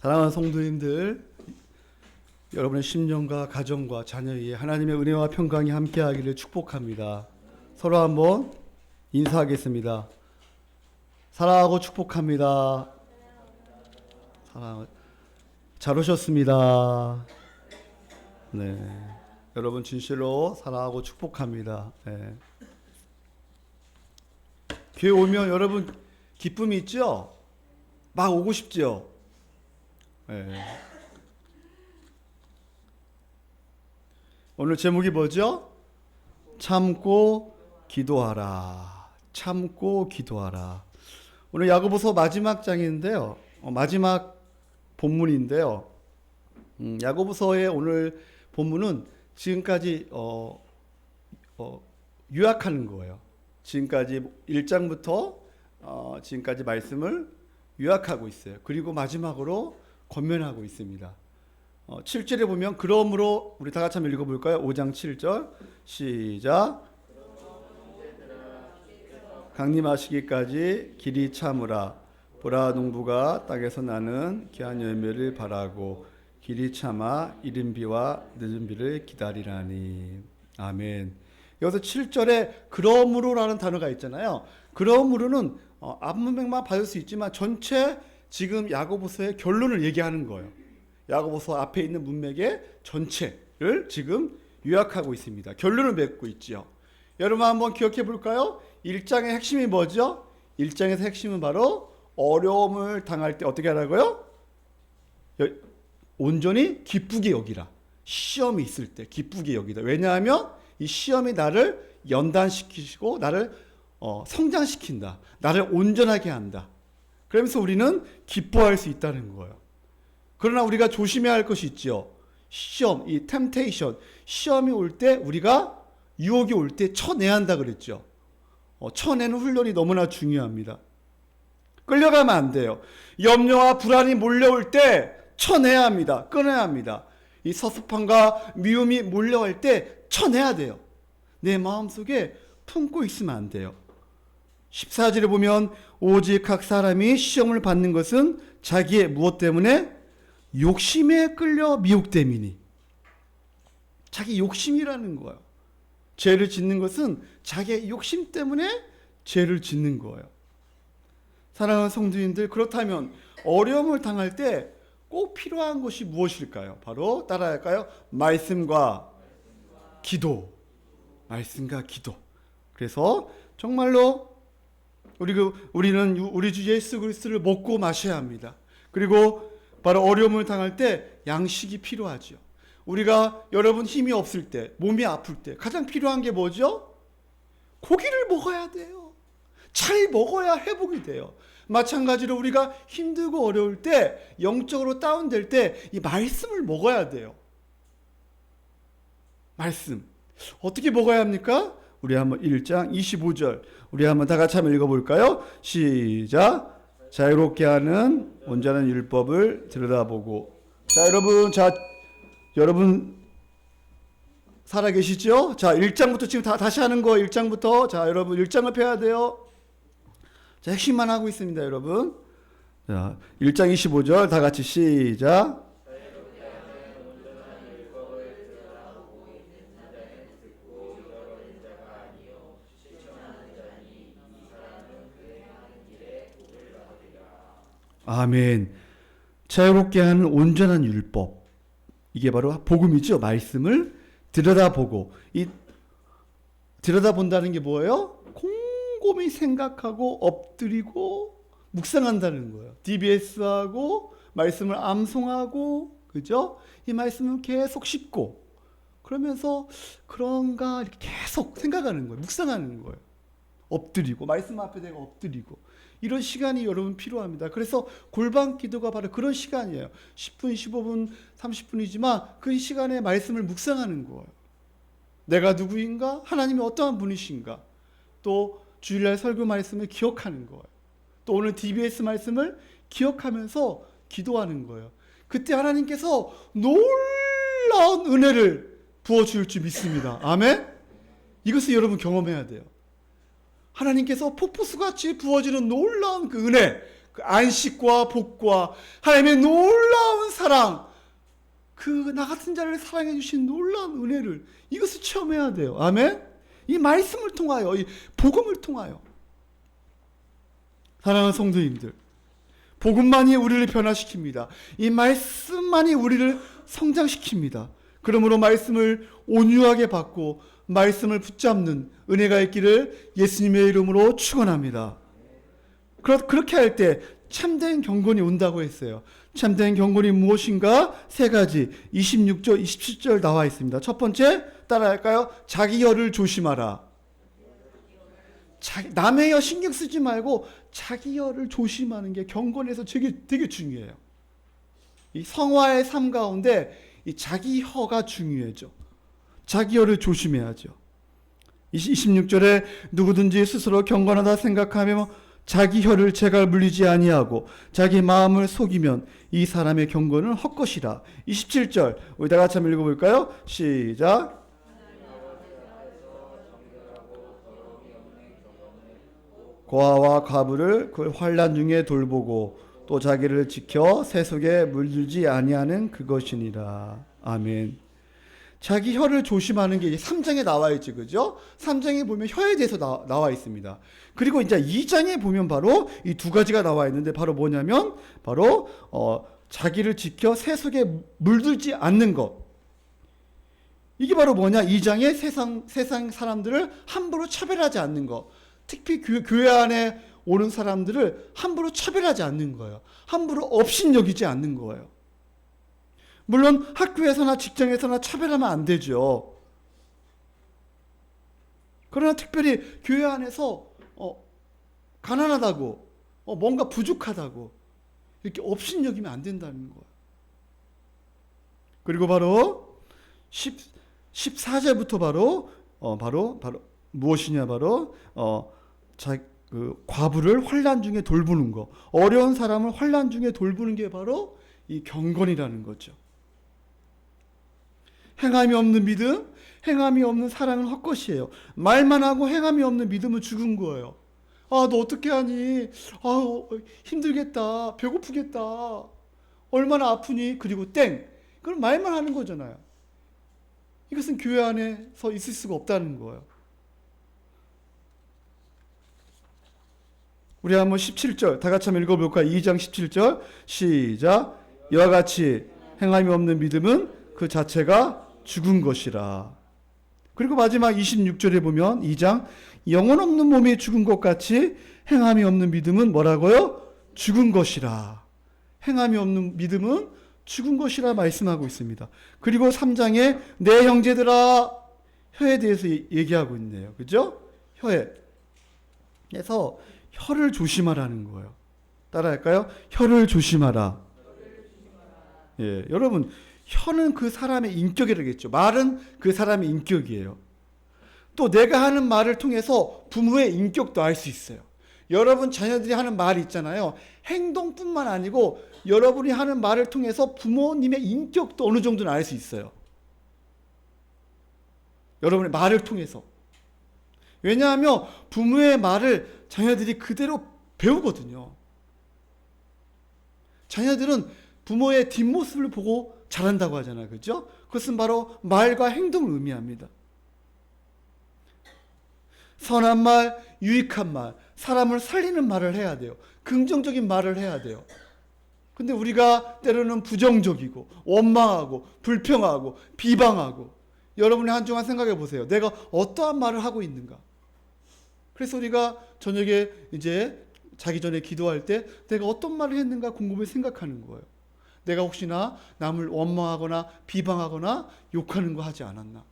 사랑하는 성도님들, 여러분의 심령과 가정과 자녀 위에 하나님의 은혜와 평강이 함께하기를 축복합니다. 서로 한번 인사하겠습니다. 사랑하고 축복합니다. 잘 오셨습니다. 네, 여러분 진실로 사랑하고 축복합니다. 네. 교회 오면 여러분 기쁨이 있죠? 막 오고 싶죠? 네. 오늘 제목이 뭐죠? 참고 기도하라. 참고 기도하라. 오늘 야고보서 마지막 장인데요. 마지막 본문인데요. 야고보서의 오늘 본문은 지금까지 요약하는 거예요. 지금까지 1장부터 지금까지 말씀을 요약하고 있어요. 그리고 마지막으로 권면하고 있습니다. 7절에 보면 그러므로 우리 다 같이 한번 읽어볼까요? 5장 7절 시작. 강림하시기까지 길이 참으라. 보라 농부가 땅에서 나는 귀한 열매를 바라고 길이 참아 이른 비와 늦은 비를 기다리라니. 아멘. 여기서 7절에 그러므로라는 단어가 있잖아요. 그러므로는 앞문맥만 받을 수 있지만 전체 지금 야고보서의 결론을 얘기하는 거예요. 야고보서 앞에 있는 문맥의 전체를 지금 요약하고 있습니다. 결론을 맺고 있지요. 여러분 한번 기억해 볼까요? 1장의 핵심이 뭐죠? 1장에서 핵심은 바로 어려움을 당할 때 어떻게 하라고요? 온전히 기쁘게 여기라. 시험이 있을 때 기쁘게 여기다. 왜냐하면 이 시험이 나를 연단시키고 나를 성장시킨다. 나를 온전하게 한다. 그러면서 우리는 기뻐할 수 있다는 거예요. 그러나 우리가 조심해야 할 것이 있죠. 시험, 이 템테이션, 시험이 올 때 우리가 유혹이 올 때 쳐내야 한다 그랬죠. 쳐내는 훈련이 너무나 중요합니다. 끌려가면 안 돼요. 염려와 불안이 몰려올 때 쳐내야 합니다. 끊어야 합니다. 이 섭섭함과 미움이 몰려올 때 쳐내야 돼요. 내 마음속에 품고 있으면 안 돼요. 14절에 보면 오직 각 사람이 시험을 받는 것은 자기의 무엇 때문에? 욕심에 끌려 미혹됨이니. 자기 욕심이라는 거예요. 죄를 짓는 것은 자기의 욕심 때문에 죄를 짓는 거예요. 사랑하는 성도님들, 그렇다면 어려움을 당할 때 꼭 필요한 것이 무엇일까요? 바로 따라할까요? 말씀과 기도. 말씀과 기도. 그래서 정말로 우리는 우리 주 예수 그리스도를 먹고 마셔야 합니다. 그리고 바로 어려움을 당할 때 양식이 필요하죠. 우리가 여러분 힘이 없을 때, 몸이 아플 때 가장 필요한 게 뭐죠? 고기를 먹어야 돼요. 잘 먹어야 회복이 돼요. 마찬가지로 우리가 힘들고 어려울 때, 영적으로 다운될 때 이 말씀을 먹어야 돼요. 말씀. 어떻게 먹어야 합니까? 우리 한번 1장 25절 우리 한번 다 같이 한번 읽어볼까요? 시작. 자유롭게 하는 온전한 율법을 들여다보고. 자, 여러분 살아계시죠? 자, 1장부터 지금 다시 하는 거 1장부터. 자, 여러분 1장을 펴야 돼요. 자, 핵심만 하고 있습니다, 여러분. 자, 1장 25절 다 같이 시작. 아멘. 자유롭게 하는 온전한 율법. 이게 바로 복음이죠. 말씀을 들여다보고. 이 들여다본다는 게 뭐예요? 곰곰이 생각하고 엎드리고 묵상한다는 거예요. DBS하고 말씀을 암송하고, 그죠? 이 말씀을 계속 씹고 그러면서 그런가 이렇게 계속 생각하는 거예요. 묵상하는 거예요. 엎드리고 말씀 앞에 내가 엎드리고 이런 시간이 여러분 필요합니다. 그래서 골방 기도가 바로 그런 시간이에요. 10분, 15분, 30분이지만 그 시간에 말씀을 묵상하는 거예요. 내가 누구인가? 하나님이 어떠한 분이신가? 또 주일날 설교 말씀을 기억하는 거예요. 또 오늘 DBS 말씀을 기억하면서 기도하는 거예요. 그때 하나님께서 놀라운 은혜를 부어줄 줄 믿습니다. 아멘? 이것을 여러분 경험해야 돼요. 하나님께서 폭포수같이 부어지는 놀라운 그 은혜, 그 안식과 복과 하나님의 놀라운 사랑, 그 나 같은 자를 사랑해 주신 놀라운 은혜를 이것을 체험해야 돼요. 아멘. 이 말씀을 통하여, 이 복음을 통하여. 사랑하는 성도님들, 복음만이 우리를 변화시킵니다. 이 말씀만이 우리를 성장시킵니다. 그러므로 말씀을 온유하게 받고 말씀을 붙잡는 은혜가 있기를 예수님의 이름으로 축원합니다. 그렇게 할 때 참된 경건이 온다고 했어요. 참된 경건이 무엇인가? 세 가지. 26절, 27절 나와 있습니다. 첫 번째, 따라할까요? 자기 혀를 조심하라. 남의 혀 신경 쓰지 말고 자기 혀를 조심하는 게 경건에서 되게 중요해요. 이 성화의 삶 가운데 이 자기 혀가 중요해져. 자기 혀를 조심해야죠. 26절에 누구든지 스스로 경건하다 생각하며 자기 혀를 제갈 물리지 아니하고 자기 마음을 속이면 이 사람의 경건은 헛것이라. 27절 우리 다 같이 한번 읽어볼까요? 시작. 고아와 과부를 그 환난 중에 돌보고 또 자기를 지켜 새 속에 물들지 아니하는 그것이니라. 아멘. 자기 혀를 조심하는 게 3장에 나와 있지, 그죠? 3장에 보면 혀에 대해서 나와 있습니다. 그리고 이제 2장에 보면 바로 이 두 가지가 나와 있는데 바로 뭐냐면 바로 자기를 지켜 새 속에 물들지 않는 것. 이게 바로 뭐냐? 2장에 세상 사람들을 함부로 차별하지 않는 것. 특히 교회 안에 오는 사람들을 함부로 차별하지 않는 거예요. 함부로 업신여기지 않는 거예요. 물론 학교에서나 직장에서나 차별하면 안 되죠. 그러나 특별히 교회 안에서 가난하다고 뭔가 부족하다고 이렇게 업신여기면 안 된다는 거예요. 그리고 바로 14절부터 바로 무엇이냐? 바로 그 과부를 환난 중에 돌보는 거, 어려운 사람을 환난 중에 돌보는 게 바로 이 경건이라는 거죠. 행함이 없는 믿음, 행함이 없는 사랑은 헛것이에요. 말만 하고 행함이 없는 믿음은 죽은 거예요. 아, 너 어떻게 하니? 아, 힘들겠다. 배고프겠다. 얼마나 아프니? 그리고 땡. 그럼 말만 하는 거잖아요. 이것은 교회 안에서 있을 수가 없다는 거예요. 우리 한번 17절 다 같이 한번 읽어볼까요? 2장 17절 시작. 이와 같이 행함이 없는 믿음은 그 자체가 죽은 것이라. 그리고 마지막 26절에 보면 2장 영혼 없는 몸이 죽은 것 같이 행함이 없는 믿음은 뭐라고요? 죽은 것이라. 행함이 없는 믿음은 죽은 것이라 말씀하고 있습니다. 그리고 3장에 내 형제들아, 혀에 대해서 얘기하고 있네요. 그죠? 혀에. 그래서 혀를 조심하라는 거예요. 따라할까요? 혀를 조심하라. 예, 여러분, 혀는 그 사람의 인격이라겠죠. 말은 그 사람의 인격이에요. 또 내가 하는 말을 통해서 부모의 인격도 알 수 있어요. 여러분 자녀들이 하는 말이 있잖아요. 행동뿐만 아니고 여러분이 하는 말을 통해서 부모님의 인격도 어느 정도는 알 수 있어요. 여러분의 말을 통해서. 왜냐하면 부모의 말을 자녀들이 그대로 배우거든요. 자녀들은 부모의 뒷모습을 보고 자란다고 하잖아요. 그렇죠? 그것은 바로 말과 행동을 의미합니다. 선한 말, 유익한 말, 사람을 살리는 말을 해야 돼요. 긍정적인 말을 해야 돼요. 근데 우리가 때로는 부정적이고 원망하고 불평하고 비방하고, 여러분이 한중간 생각해 보세요. 내가 어떠한 말을 하고 있는가? 그래서 우리가 저녁에 이제 자기 전에 기도할 때 내가 어떤 말을 했는가 곰곰이 생각하는 거예요. 내가 혹시나 남을 원망하거나 비방하거나 욕하는 거 하지 않았나?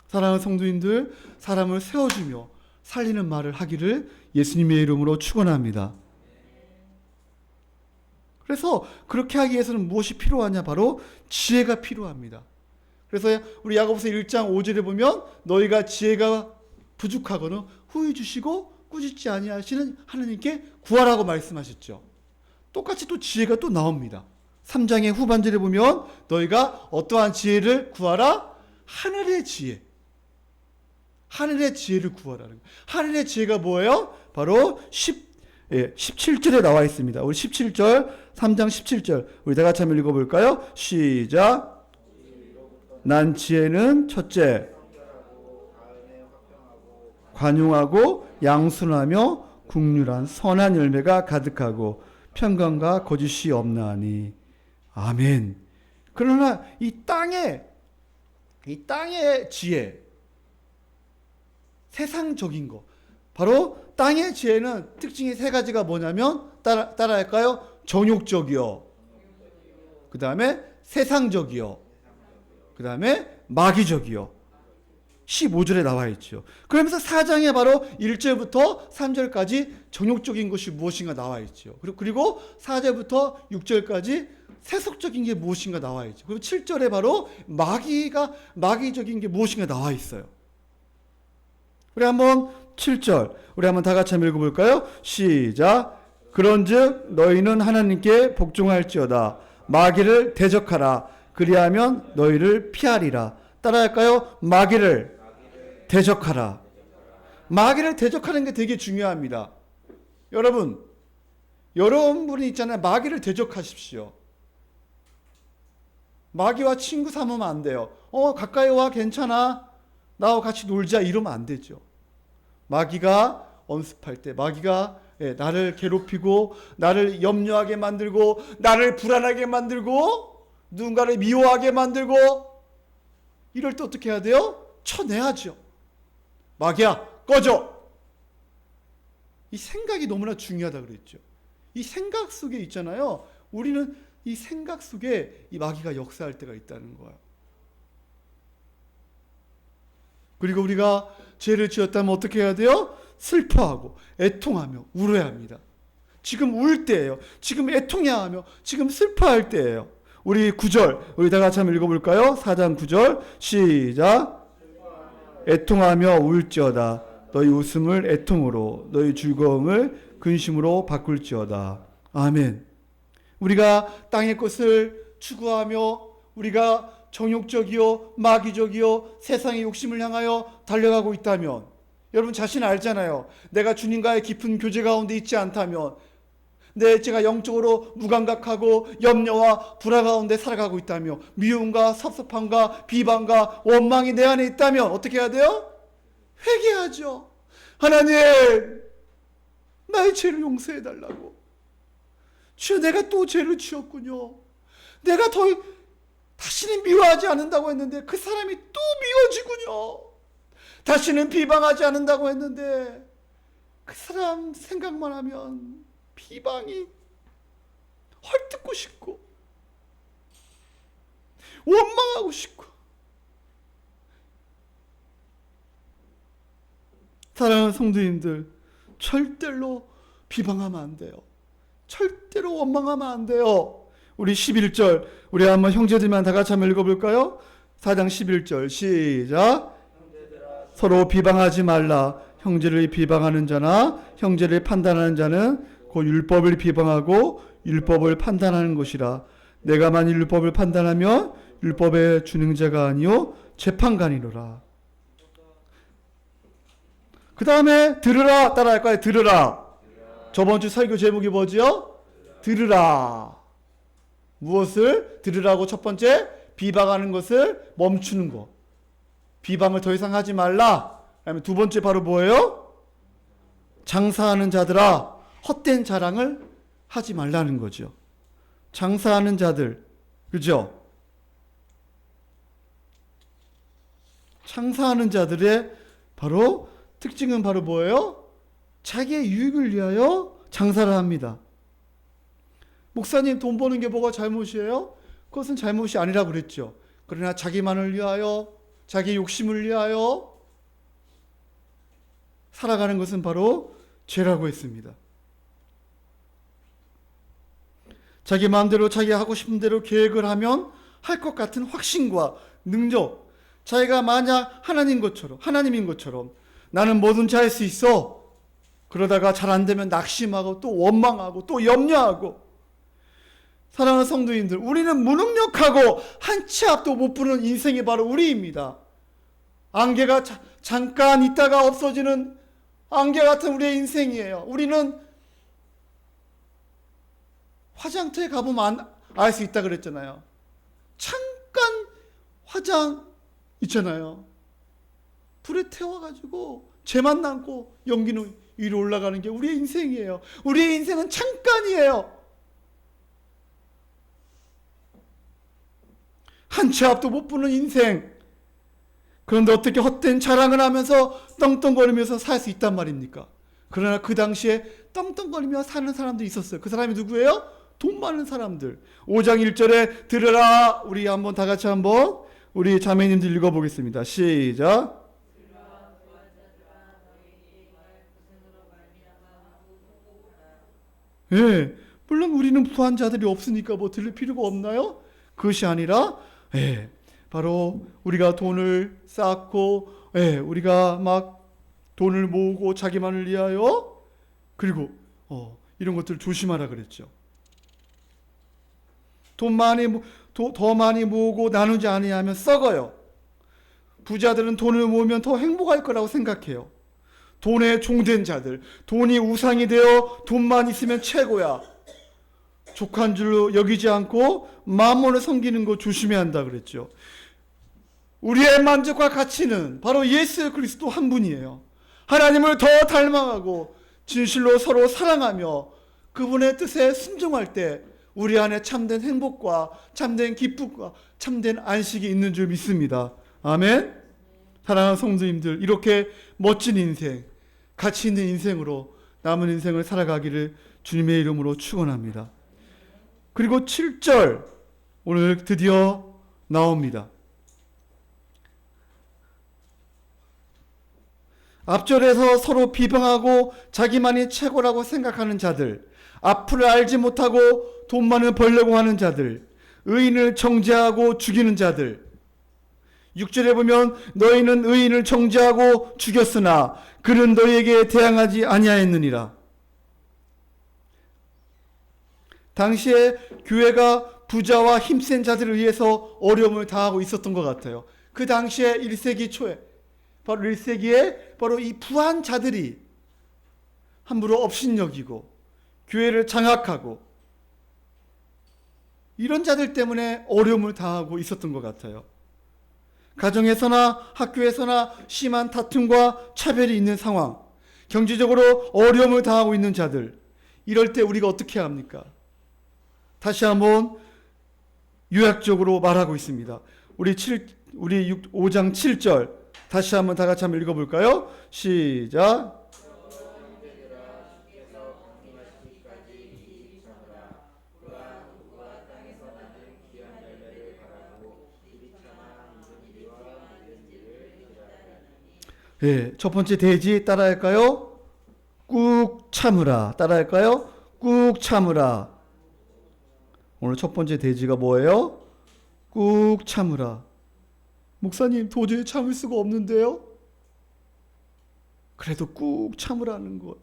사랑하는 성도님들, 사람을 세워주며 살리는 말을 하기를 예수님의 이름으로 축원합니다. 그래서 그렇게 하기 위해서는 무엇이 필요하냐? 바로 지혜가 필요합니다. 그래서 우리 야고보서 1장 5절에 보면 너희가 지혜가 부족하거든 후히 주시고 꾸짖지 아니하시는 하나님께 구하라고 말씀하셨죠. 똑같이 또 지혜가 또 나옵니다. 3장의 후반절에 보면 너희가 어떠한 지혜를 구하라? 하늘의 지혜. 하늘의 지혜를 구하라는 거예요. 하늘의 지혜가 뭐예요? 바로 17절에 나와 있습니다. 우리 17절, 3장 17절 우리 다 같이 한번 읽어볼까요? 시작. 난 지혜는 첫째 관용하고 양순하며 국률한 선한 열매가 가득하고 평강과 거짓이 없나니. 아멘. 그러나 이 땅의 지혜, 세상적인 거, 바로 땅의 지혜는 특징이 세 가지가 뭐냐면 따라할까요? 정욕적이요, 그 다음에 세상적이요, 그 다음에 마귀적이요. 15절에 나와 있죠. 그러면서 4장에 바로 1절부터 3절까지 정욕적인 것이 무엇인가 나와 있죠. 그리고 4절부터 6절까지 세속적인 게 무엇인가 나와 있죠. 그리고 7절에 바로 마귀적인 게 무엇인가 나와 있어요. 우리 한번 7절 우리 한번 다 같이 한번 읽어볼까요? 시작. 그런즉 너희는 하나님께 복종할지어다. 마귀를 대적하라. 그리하면 너희를 피하리라. 따라할까요? 마귀를 대적하라. 마귀를 대적하는 게 되게 중요합니다. 여러분이 있잖아요. 마귀를 대적하십시오. 마귀와 친구 삼으면 안 돼요. 가까이 와, 괜찮아, 나와 같이 놀자, 이러면 안 되죠. 마귀가 언습할 때, 마귀가 나를 괴롭히고 나를 염려하게 만들고 나를 불안하게 만들고 누군가를 미워하게 만들고 이럴 때 어떻게 해야 돼요? 쳐내야죠. 마귀야, 꺼져. 이 생각이 너무나 중요하다 그랬죠. 이 생각 속에 있잖아요. 우리는 이 생각 속에 이 마귀가 역사할 때가 있다는 거예요. 그리고 우리가 죄를 지었다면 어떻게 해야 돼요? 슬퍼하고 애통하며 울어야 합니다. 지금 울 때예요. 지금 애통해야 하며 지금 슬퍼할 때예요. 우리 9절 우리 다 같이 한번 읽어볼까요? 4장 9절 시작. 애통하며 울지어다. 너희 웃음을 애통으로 너희 즐거움을 근심으로 바꿀지어다. 아멘. 우리가 땅의 것을 추구하며 우리가 정욕적이요 마귀적이요 세상의 욕심을 향하여 달려가고 있다면, 여러분 자신 알잖아요. 내가 주님과의 깊은 교제 가운데 있지 않다면, 제가 영적으로 무감각하고 염려와 불안 가운데 살아가고 있다며, 미움과 섭섭함과 비방과 원망이 내 안에 있다면 어떻게 해야 돼요? 회개하죠. 하나님, 나의 죄를 용서해 달라고. 주여, 내가 또 죄를 지었군요. 내가 다시는 미워하지 않는다고 했는데 그 사람이 또 미워지군요. 다시는 비방하지 않는다고 했는데 그 사람 생각만 하면 비방이 헐뜯고 싶고 원망하고 싶고. 사랑하는 성도님들, 절대로 비방하면 안 돼요. 절대로 원망하면 안 돼요. 우리 11절 우리 한번 형제들만 다 같이 한번 읽어볼까요? 4장 11절 시작. 서로 비방하지 말라. 형제를 비방하는 자나 형제를 판단하는 자는 곧 율법을 비방하고 율법을 판단하는 것이라. 내가 만일 율법을 판단하면 율법의 준행자가 아니요 재판관이로라. 그 다음에 들으라. 따라할까요? 들으라. 저번 주 설교 제목이 뭐지요? 들으라. 무엇을 들으라고? 첫 번째, 비방하는 것을 멈추는 것. 비방을 더 이상 하지 말라. 그다음에 두 번째 바로 뭐예요? 장사하는 자들아, 헛된 자랑을 하지 말라는 거죠. 장사하는 자들, 그죠? 장사하는 자들의 바로 특징은 바로 뭐예요? 자기의 유익을 위하여 장사를 합니다. 목사님, 돈 버는 게 뭐가 잘못이에요? 그것은 잘못이 아니라고 그랬죠. 그러나 자기만을 위하여, 자기 욕심을 위하여 살아가는 것은 바로 죄라고 했습니다. 자기 마음대로 자기 하고 싶은 대로 계획을 하면 할 것 같은 확신과 능력, 자기가 만약 하나님인 것처럼 나는 뭐든지 할 수 있어. 그러다가 잘 안 되면 낙심하고 또 원망하고 또 염려하고. 사랑하는 성도님들, 우리는 무능력하고 한 치 앞도 못 보는 인생이 바로 우리입니다. 안개가 잠깐 있다가 없어지는 안개 같은 우리의 인생이에요. 우리는 화장터에 가보면 알 수 있다 그랬잖아요. 잠깐 화장 있잖아요. 불에 태워가지고 죄만 남고 연기는 위로 올라가는 게 우리의 인생이에요. 우리의 인생은 잠깐이에요. 한 치 앞도 못 보는 인생. 그런데 어떻게 헛된 자랑을 하면서 떵떵거리면서 살 수 있단 말입니까? 그러나 그 당시에 떵떵거리며 사는 사람들이 있었어요. 그 사람이 누구예요? 돈 많은 사람들. 5장 1절에 들으라. 우리 한번 다 같이 한번 우리 자매님들 읽어보겠습니다. 시작. 예, 물론 우리는 부한 자들이 없으니까 뭐 들을 필요가 없나요? 그것이 아니라 바로 우리가 돈을 쌓고 우리가 막 돈을 모으고 자기만을 위하여 그리고 이런 것들 조심하라 그랬죠. 더 많이 모으고 나누지 아니하면 썩어요. 부자들은 돈을 모으면 더 행복할 거라고 생각해요. 돈에 종된 자들, 돈이 우상이 되어 돈만 있으면 최고야. 족한 줄로 여기지 않고 마몬을 섬기는 거 조심해야 한다 그랬죠. 우리의 만족과 가치는 바로 예수 그리스도 한 분이에요. 하나님을 더 닮아가고 진실로 서로 사랑하며 그분의 뜻에 순종할 때 우리 안에 참된 행복과 참된 기쁨과 참된 안식이 있는 줄 믿습니다. 아멘. 사랑하는 성도님들, 이렇게 멋진 인생, 가치 있는 인생으로 남은 인생을 살아가기를 주님의 이름으로 축원합니다. 그리고 7절 오늘 드디어 나옵니다. 앞절에서 서로 비방하고 자기만이 최고라고 생각하는 자들, 앞을 알지 못하고 돈만을 벌려고 하는 자들, 의인을 정죄하고 죽이는 자들. 6절에 보면 너희는 의인을 정죄하고 죽였으나 그는 너희에게 대항하지 아니하였느니라. 당시에 교회가 부자와 힘센 자들을 위해서 어려움을 당하고 있었던 것 같아요. 그 당시에 1세기 초에 바로 1세기에 바로 이 부한 자들이 함부로 업신여기고 교회를 장악하고 이런 자들 때문에 어려움을 당하고 있었던 것 같아요. 가정에서나 학교에서나 심한 다툼과 차별이 있는 상황, 경제적으로 어려움을 당하고 있는 자들, 이럴 때 우리가 어떻게 해야 합니까? 다시 한번 요약적으로 말하고 있습니다. 우리 5장 7절 다시 한번 다 같이 한번 읽어볼까요? 시작. 첫 번째 대지 따라할까요? 꾹 참으라. 따라할까요? 꾹 참으라. 오늘 첫 번째 대지가 뭐예요? 꾹 참으라. 목사님, 도저히 참을 수가 없는데요? 그래도 꾹 참으라는 것.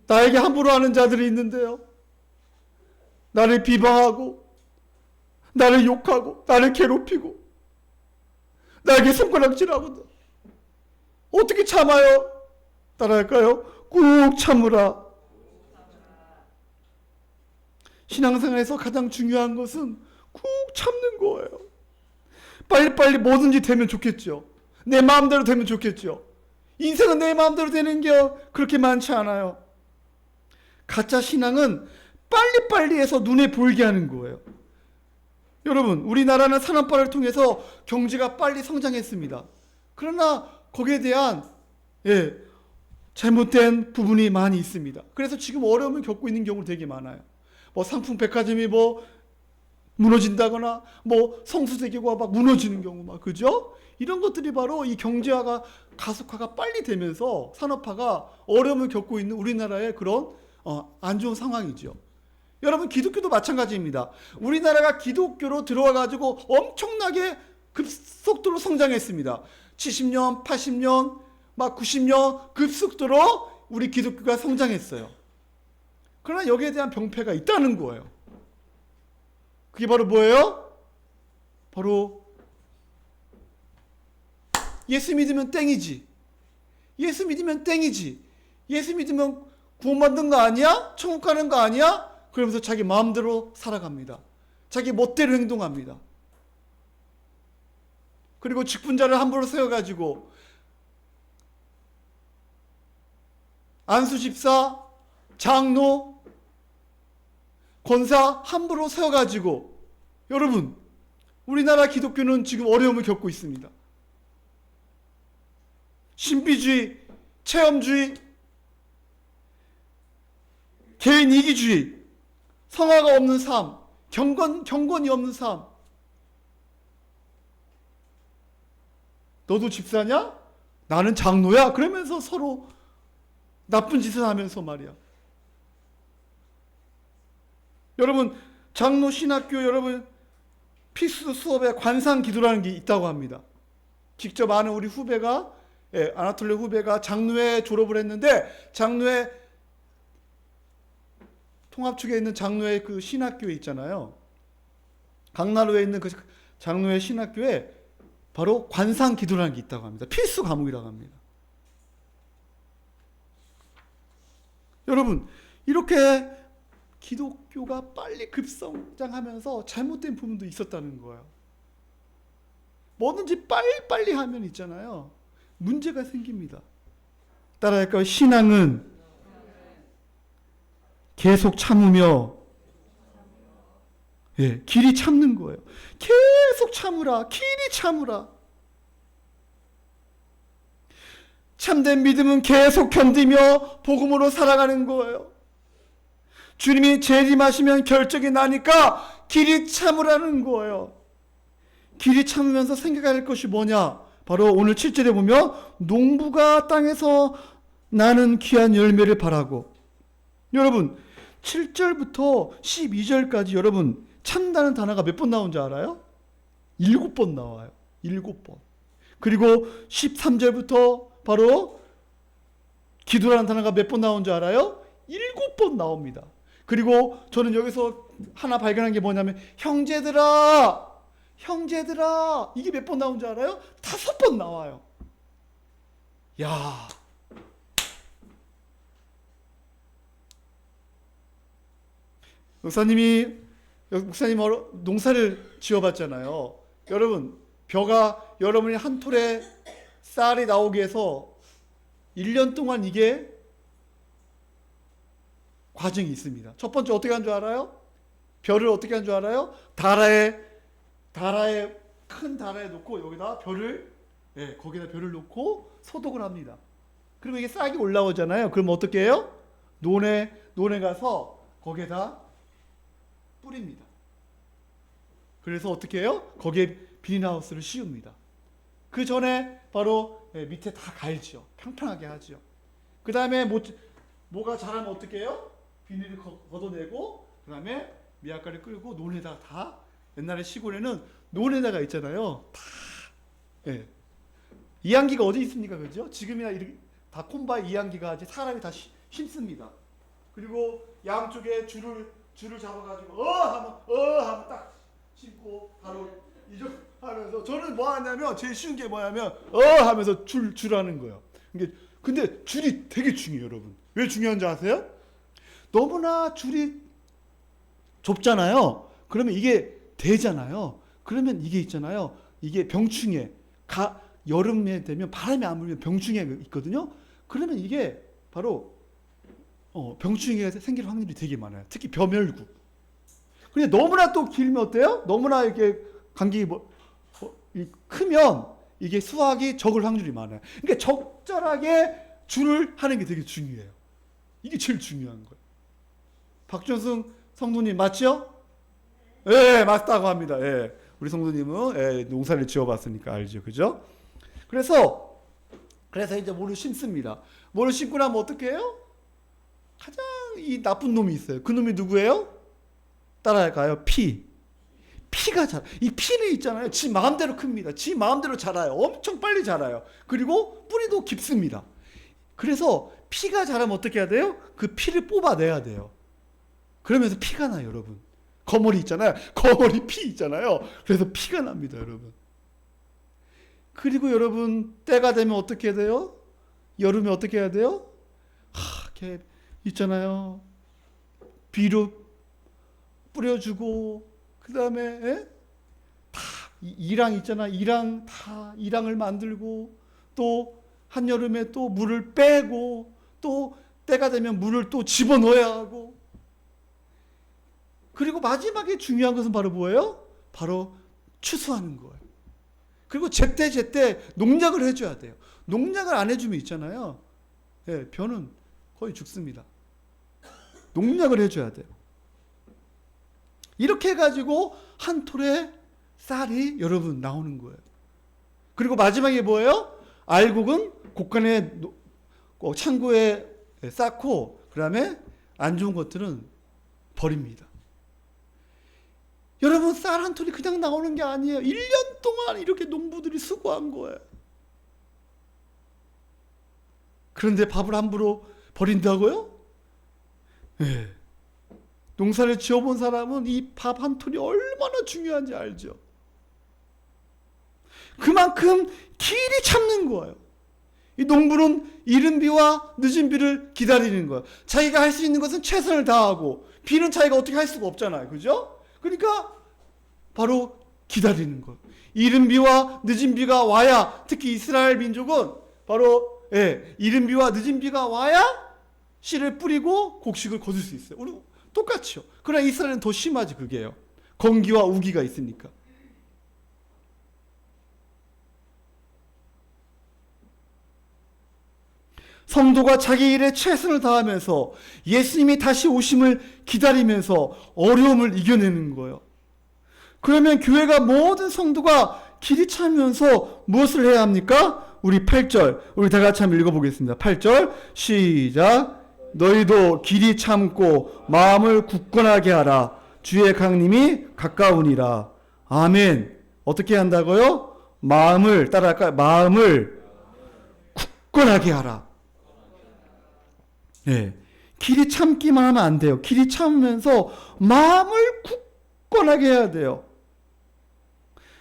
나에게 함부로 하는 자들이 있는데요. 나를 비방하고, 나를 욕하고, 나를 괴롭히고, 나에게 손가락질하고. 어떻게 참아요? 따라할까요? 꾹 참으라. 신앙생활에서 가장 중요한 것은 꾹 참는 거예요. 빨리빨리 뭐든지 되면 좋겠죠. 내 마음대로 되면 좋겠죠. 인생은 내 마음대로 되는 게 그렇게 많지 않아요. 가짜 신앙은 빨리빨리 해서 눈에 보이게 하는 거예요. 여러분, 우리나라는 산업화를 통해서 경제가 빨리 성장했습니다. 그러나 거기에 대한 잘못된 부분이 많이 있습니다. 그래서 지금 어려움을 겪고 있는 경우가 되게 많아요. 상품 백화점이 무너진다거나 성수대교가 막 무너지는 경우 그죠? 이런 것들이 바로 이 경제화가 가속화가 빨리 되면서 산업화가 어려움을 겪고 있는 우리나라의 그런 안 좋은 상황이죠. 여러분, 기독교도 마찬가지입니다. 우리나라가 기독교로 들어와가지고 엄청나게 급속도로 성장했습니다. 70년, 80년, 90년 급속도로 우리 기독교가 성장했어요. 그러나 여기에 대한 병폐가 있다는 거예요. 그게 바로 뭐예요? 바로 예수 믿으면 땡이지. 예수 믿으면 땡이지. 예수 믿으면 구원받는 거 아니야? 천국 가는 거 아니야? 그러면서 자기 마음대로 살아갑니다. 자기 멋대로 행동합니다. 그리고 직분자를 함부로 세워가지고 안수 집사, 장로, 권사 함부로 세워가지고 여러분 우리나라 기독교는 지금 어려움을 겪고 있습니다. 신비주의, 체험주의, 개인 이기주의, 성화가 없는 삶, 경건이 없는 삶. 너도 집사냐? 나는 장로야? 그러면서 서로 나쁜 짓을 하면서 말이야. 여러분 장로 신학교 여러분 필수 수업에 관상 기도라는 게 있다고 합니다. 직접 아는 우리 후배가 아나톨레 후배가 장로회 졸업을 했는데 장로회 통합축에 있는 장로회 그 신학교에 있잖아요. 강나루에 있는 그 장로회 신학교에 바로 관상 기도라는 게 있다고 합니다. 필수 과목이라고 합니다. 여러분 이렇게 기독교가 빨리 급성장하면서 잘못된 부분도 있었다는 거예요. 뭐든지 빨리빨리 하면 있잖아요. 문제가 생깁니다. 따라할까요? 신앙은 계속 참으며 길이 참는 거예요. 계속 참으라. 길이 참으라. 참된 믿음은 계속 견디며 복음으로 살아가는 거예요. 주님이 재림하시면 결정이 나니까 길이 참으라는 거예요. 길이 참으면서 생각해야 할 것이 뭐냐? 바로 오늘 7절에 보면 농부가 땅에서 나는 귀한 열매를 바라고. 여러분 7절부터 12절까지 여러분 참다는 단어가 몇 번 나온 줄 알아요? 7번 나와요. 7번. 그리고 13절부터 바로 기도라는 단어가 몇 번 나온 줄 알아요? 7번 나옵니다. 그리고 저는 여기서 하나 발견한 게 뭐냐면 형제들아 이게 몇 번 나온 줄 알아요? 5번 나와요. 야, 목사님 농사를 지어봤잖아요. 여러분 벼가 여러분이 한 톨에 쌀이 나오기 위해서 1년 동안 이게 과정이 있습니다. 첫 번째 어떻게 한 줄 알아요? 벼를 어떻게 한 줄 알아요? 큰 다라에 놓고 여기다 거기다 벼를 놓고 소독을 합니다. 그리고 이게 싹이 올라오잖아요. 그럼 어떻게 해요? 논에 가서 거기에다 뿌립니다. 그래서 어떻게 해요? 거기에 비닐하우스를 씌웁니다. 그 전에 바로 밑에 다 갈죠. 평평하게 하죠. 그 다음에 뭐가 자라면 어떻게 해요? 비닐을 걷어내고 그 다음에 미약가를 끌고 논에다가 다 옛날에 시골에는 논에다가 있잖아요. 다 이항기가 어디 있습니까? 그죠? 지금이나 이렇게 다 콤바이 이항기가 이제 사람이 다 심습니다. 그리고 양쪽에 줄을 잡아가지고 하면 딱 심고 바로 이쪽 하면서 저는 뭐 하냐면 제일 쉬운 게 뭐냐면 하면서 줄 하는 거예요. 근데 줄이 되게 중요해요, 여러분. 왜 중요한지 아세요? 너무나 줄이 좁잖아요. 그러면 이게 되잖아요. 그러면 이게 있잖아요. 이게 병충해. 여름에 되면 바람이 안 불면 병충해가 있거든요. 그러면 이게 바로 병충해가 생길 확률이 되게 많아요. 특히 벼멸구. 근데 너무나 또 길면 어때요? 너무나 이렇게 간격이 크면 이게 수확이 적을 확률이 많아요. 그러니까 적절하게 줄을 하는 게 되게 중요해요. 이게 제일 중요한 거예요. 박준승 성도님 맞죠? 예, 맞다고 합니다. 예. 우리 성도님은 농사를 지어봤으니까 알죠, 그죠? 그래서 이제 모를 심습니다. 모를 심고 나면 어떻게 해요? 가장 이 나쁜 놈이 있어요. 그 놈이 누구예요? 따라할까요? 피가 자라. 이 피는 있잖아요. 지 마음대로 큽니다. 지 마음대로 자라요. 엄청 빨리 자라요. 그리고 뿌리도 깊습니다. 그래서 피가 자라면 어떻게 해야 돼요? 그 피를 뽑아내야 돼요. 그러면서 피가 나요, 여러분. 거머리 있잖아요. 거머리 피 있잖아요. 그래서 피가 납니다, 여러분. 그리고 여러분 때가 되면 어떻게 해야 돼요? 여름에 어떻게 해야 돼요? 이렇게 있잖아요. 비료 뿌려주고 그 다음에 다 이랑 있잖아. 이랑을 만들고 또 한여름에 또 물을 빼고 또 때가 되면 물을 또 집어넣어야 하고 그리고 마지막에 중요한 것은 바로 뭐예요? 바로 추수하는 거예요. 그리고 제때 농약을 해줘야 돼요. 농약을 안 해주면 있잖아요. 벼는 거의 죽습니다. 농약을 해줘야 돼요. 이렇게 해가지고 한 톨에 쌀이 여러분 나오는 거예요. 그리고 마지막에 뭐예요? 알곡은 곡간에 창고에 쌓고 그 다음에 안 좋은 것들은 버립니다. 여러분 쌀 한 톨이 그냥 나오는 게 아니에요. 1년 동안 이렇게 농부들이 수고한 거예요. 그런데 밥을 함부로 버린다고요? 네. 농사를 지어본 사람은 이 밥 한 톨이 얼마나 중요한지 알죠. 그만큼 길이 참는 거예요. 이 농부는 이른 비와 늦은 비를 기다리는 거예요. 자기가 할 수 있는 것은 최선을 다하고 비는 자기가 어떻게 할 수가 없잖아요. 그죠? 그러니까 바로 기다리는 거예요. 이른 비와 늦은 비가 와야, 특히 이스라엘 민족은 바로 이른 비와 늦은 비가 와야 씨를 뿌리고 곡식을 거둘 수 있어요. 우리 똑같죠. 그러나 이스라엘은 더 심하지 그게요. 건기와 우기가 있으니까. 성도가 자기 일에 최선을 다하면서 예수님이 다시 오심을 기다리면서 어려움을 이겨내는 거예요. 그러면 교회가 모든 성도가 길이 차면서 무엇을 해야 합니까? 우리 8절 우리 다 같이 한번 읽어보겠습니다. 8절 시작. 너희도 길이 참고 마음을 굳건하게 하라. 주의 강림이 가까우니라. 아멘. 어떻게 한다고요? 마음을 따라할까요? 마음을 굳건하게 하라. 네. 길이 참기만 하면 안 돼요. 길이 참으면서 마음을 굳건하게 해야 돼요.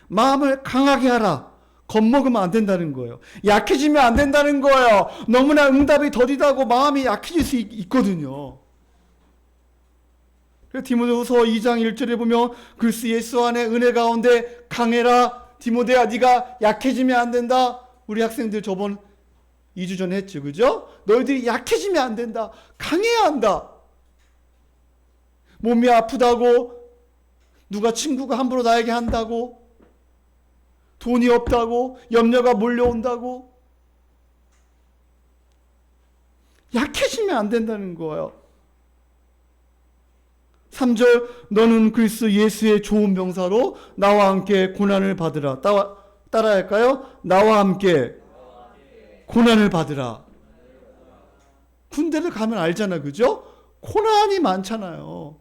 마음을 강하게 하라. 겁먹으면 안 된다는 거예요. 약해지면 안 된다는 거예요. 너무나 응답이 더디다고 마음이 약해질 수 있거든요. 디모데후서 2장 1절에 보면 그리스도 예수 안에 은혜 가운데 강해라. 디모데야 네가 약해지면 안 된다. 우리 학생들 저번 2주 전에 했죠. 그죠? 너희들이 약해지면 안 된다. 강해야 한다. 몸이 아프다고 누가 친구가 함부로 나에게 한다고 돈이 없다고 염려가 몰려온다고 약해지면 안 된다는 거예요. 3절 너는 그리스도 예수의 좋은 병사로 나와 함께 고난을 받으라. 따라야 할까요? 나와 함께 고난을 받으라. 군대를 가면 알잖아. 그죠? 고난이 많잖아요.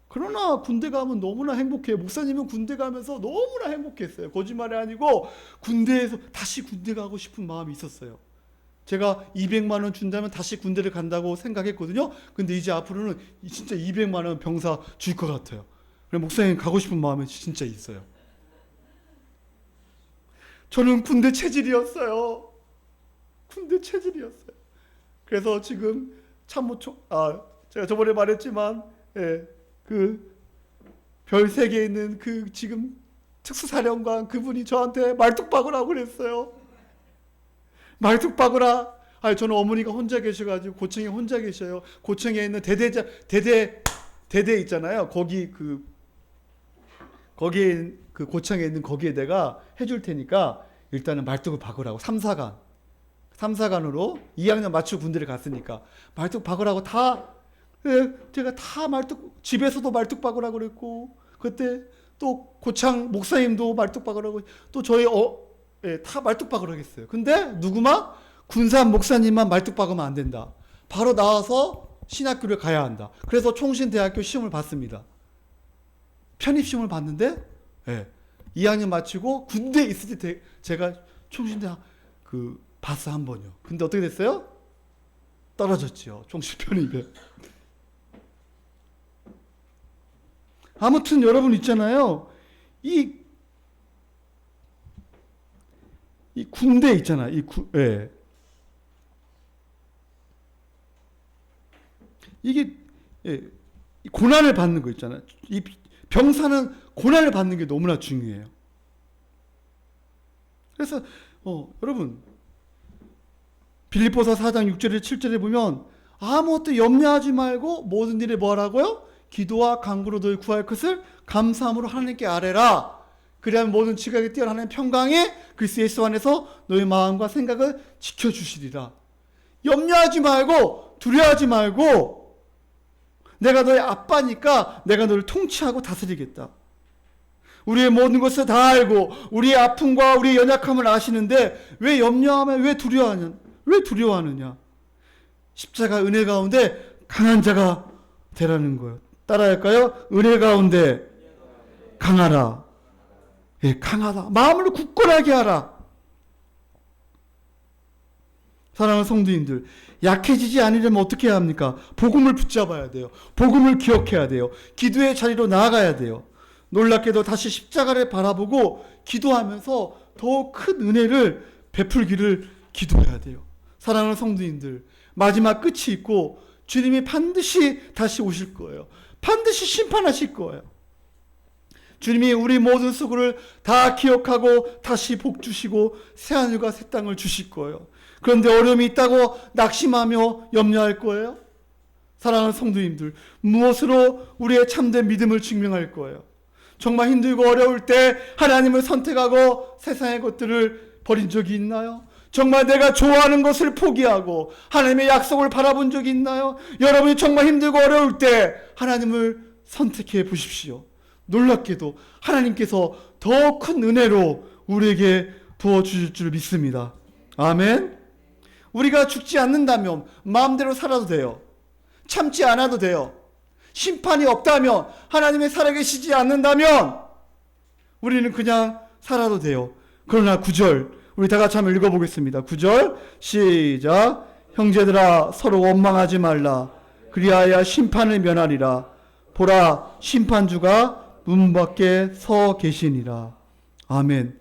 그러나 군대 가면 너무나 행복해요. 목사님은 군대 가면서 너무나 행복했어요. 거짓말이 아니고 군대에서 다시 군대 가고 싶은 마음이 있었어요. 제가 200만 원 준다면 다시 군대를 간다고 생각했거든요. 근데 이제 앞으로는 진짜 200만 원 병사 줄 것 같아요. 그래서 목사님 가고 싶은 마음이 진짜 있어요. 저는 군대 체질이었어요. 군대 체질이었어요. 그래서 지금 제가 저번에 말했지만 그 별 3개에 있는 그 지금 특수사령관 그분이 저한테 말뚝박으라고 그랬어요. 말뚝박으라. 저는 어머니가 혼자 계셔가지고 고층에 혼자 계셔요. 고층에 있는 대대 있잖아요. 거기에 그 고층에 있는 거기에 내가 해줄 테니까 일단은 말뚝을 박으라고 3사관으로 2학년 마치고 군대를 갔으니까 말뚝 박으라고 제가 다 집에서도 말뚝 박으라고 그랬고 그때 또 고창 목사님도 말뚝 박으라고 또 저희 다 말뚝 박으라고 했어요. 근데 누구만 군산 목사님만 말뚝 박으면 안 된다. 바로 나와서 신학교를 가야 한다. 그래서 총신대학교 시험을 봤습니다. 편입시험을 봤는데 2학년 마치고 군대에 있을 때 제가 총신대학 봤어 한 번요. 근데 어떻게 됐어요? 떨어졌죠. 총신 편입에. 아무튼 여러분 있잖아요. 이 군대 있잖아. 이게 이 고난을 받는 거 있잖아요. 이 병사는 고난을 받는 게 너무나 중요해요. 그래서 여러분 빌립보서 4장 6절에 7절에 보면 아무것도 염려하지 말고 모든 일에 뭐 하라고요? 기도와 간구로 너희 구할 것을 감사함으로 하나님께 아뢰라. 그리하면 모든 지각에 뛰어난 하나님의 평강에 그리스도 예수 안에서 너희 마음과 생각을 지켜주시리라. 염려하지 말고 두려워하지 말고 내가 너의 아빠니까 내가 너를 통치하고 다스리겠다. 우리의 모든 것을 다 알고 우리의 아픔과 우리의 연약함을 아시는데 왜 염려하며 왜 두려워하느냐? 십자가 은혜 가운데 강한 자가 되라는 거예요. 따라할까요? 은혜 가운데 강하라. 예, 강하다. 마음을 굳건하게 하라. 사랑하는 성도님들, 약해지지 않으려면 어떻게 해야 합니까? 복음을 붙잡아야 돼요. 복음을 기억해야 돼요. 기도의 자리로 나아가야 돼요. 놀랍게도 다시 십자가를 바라보고 기도하면서 더 큰 은혜를 베풀기를 기도해야 돼요. 사랑하는 성도님들, 마지막 끝이 있고 주님이 반드시 다시 오실 거예요. 반드시 심판하실 거예요. 주님이 우리 모든 수고를 다 기억하고 다시 복 주시고 새하늘과 새 땅을 주실 거예요. 그런데 어려움이 있다고 낙심하며 염려할 거예요? 사랑하는 성도님들, 무엇으로 우리의 참된 믿음을 증명할 거예요? 정말 힘들고 어려울 때 하나님을 선택하고 세상의 것들을 버린 적이 있나요? 정말 내가 좋아하는 것을 포기하고 하나님의 약속을 바라본 적이 있나요? 여러분이 정말 힘들고 어려울 때 하나님을 선택해 보십시오. 놀랍게도 하나님께서 더 큰 은혜로 우리에게 부어주실 줄 믿습니다. 아멘. 우리가 죽지 않는다면 마음대로 살아도 돼요. 참지 않아도 돼요. 심판이 없다면, 하나님이 살아계시지 않는다면 우리는 그냥 살아도 돼요. 그러나 9절 우리 다 같이 한번 읽어보겠습니다. 9절 시작. 형제들아 서로 원망하지 말라. 그리하여 심판을 면하리라. 보라 심판주가 문 밖에 서 계시니라. 아멘.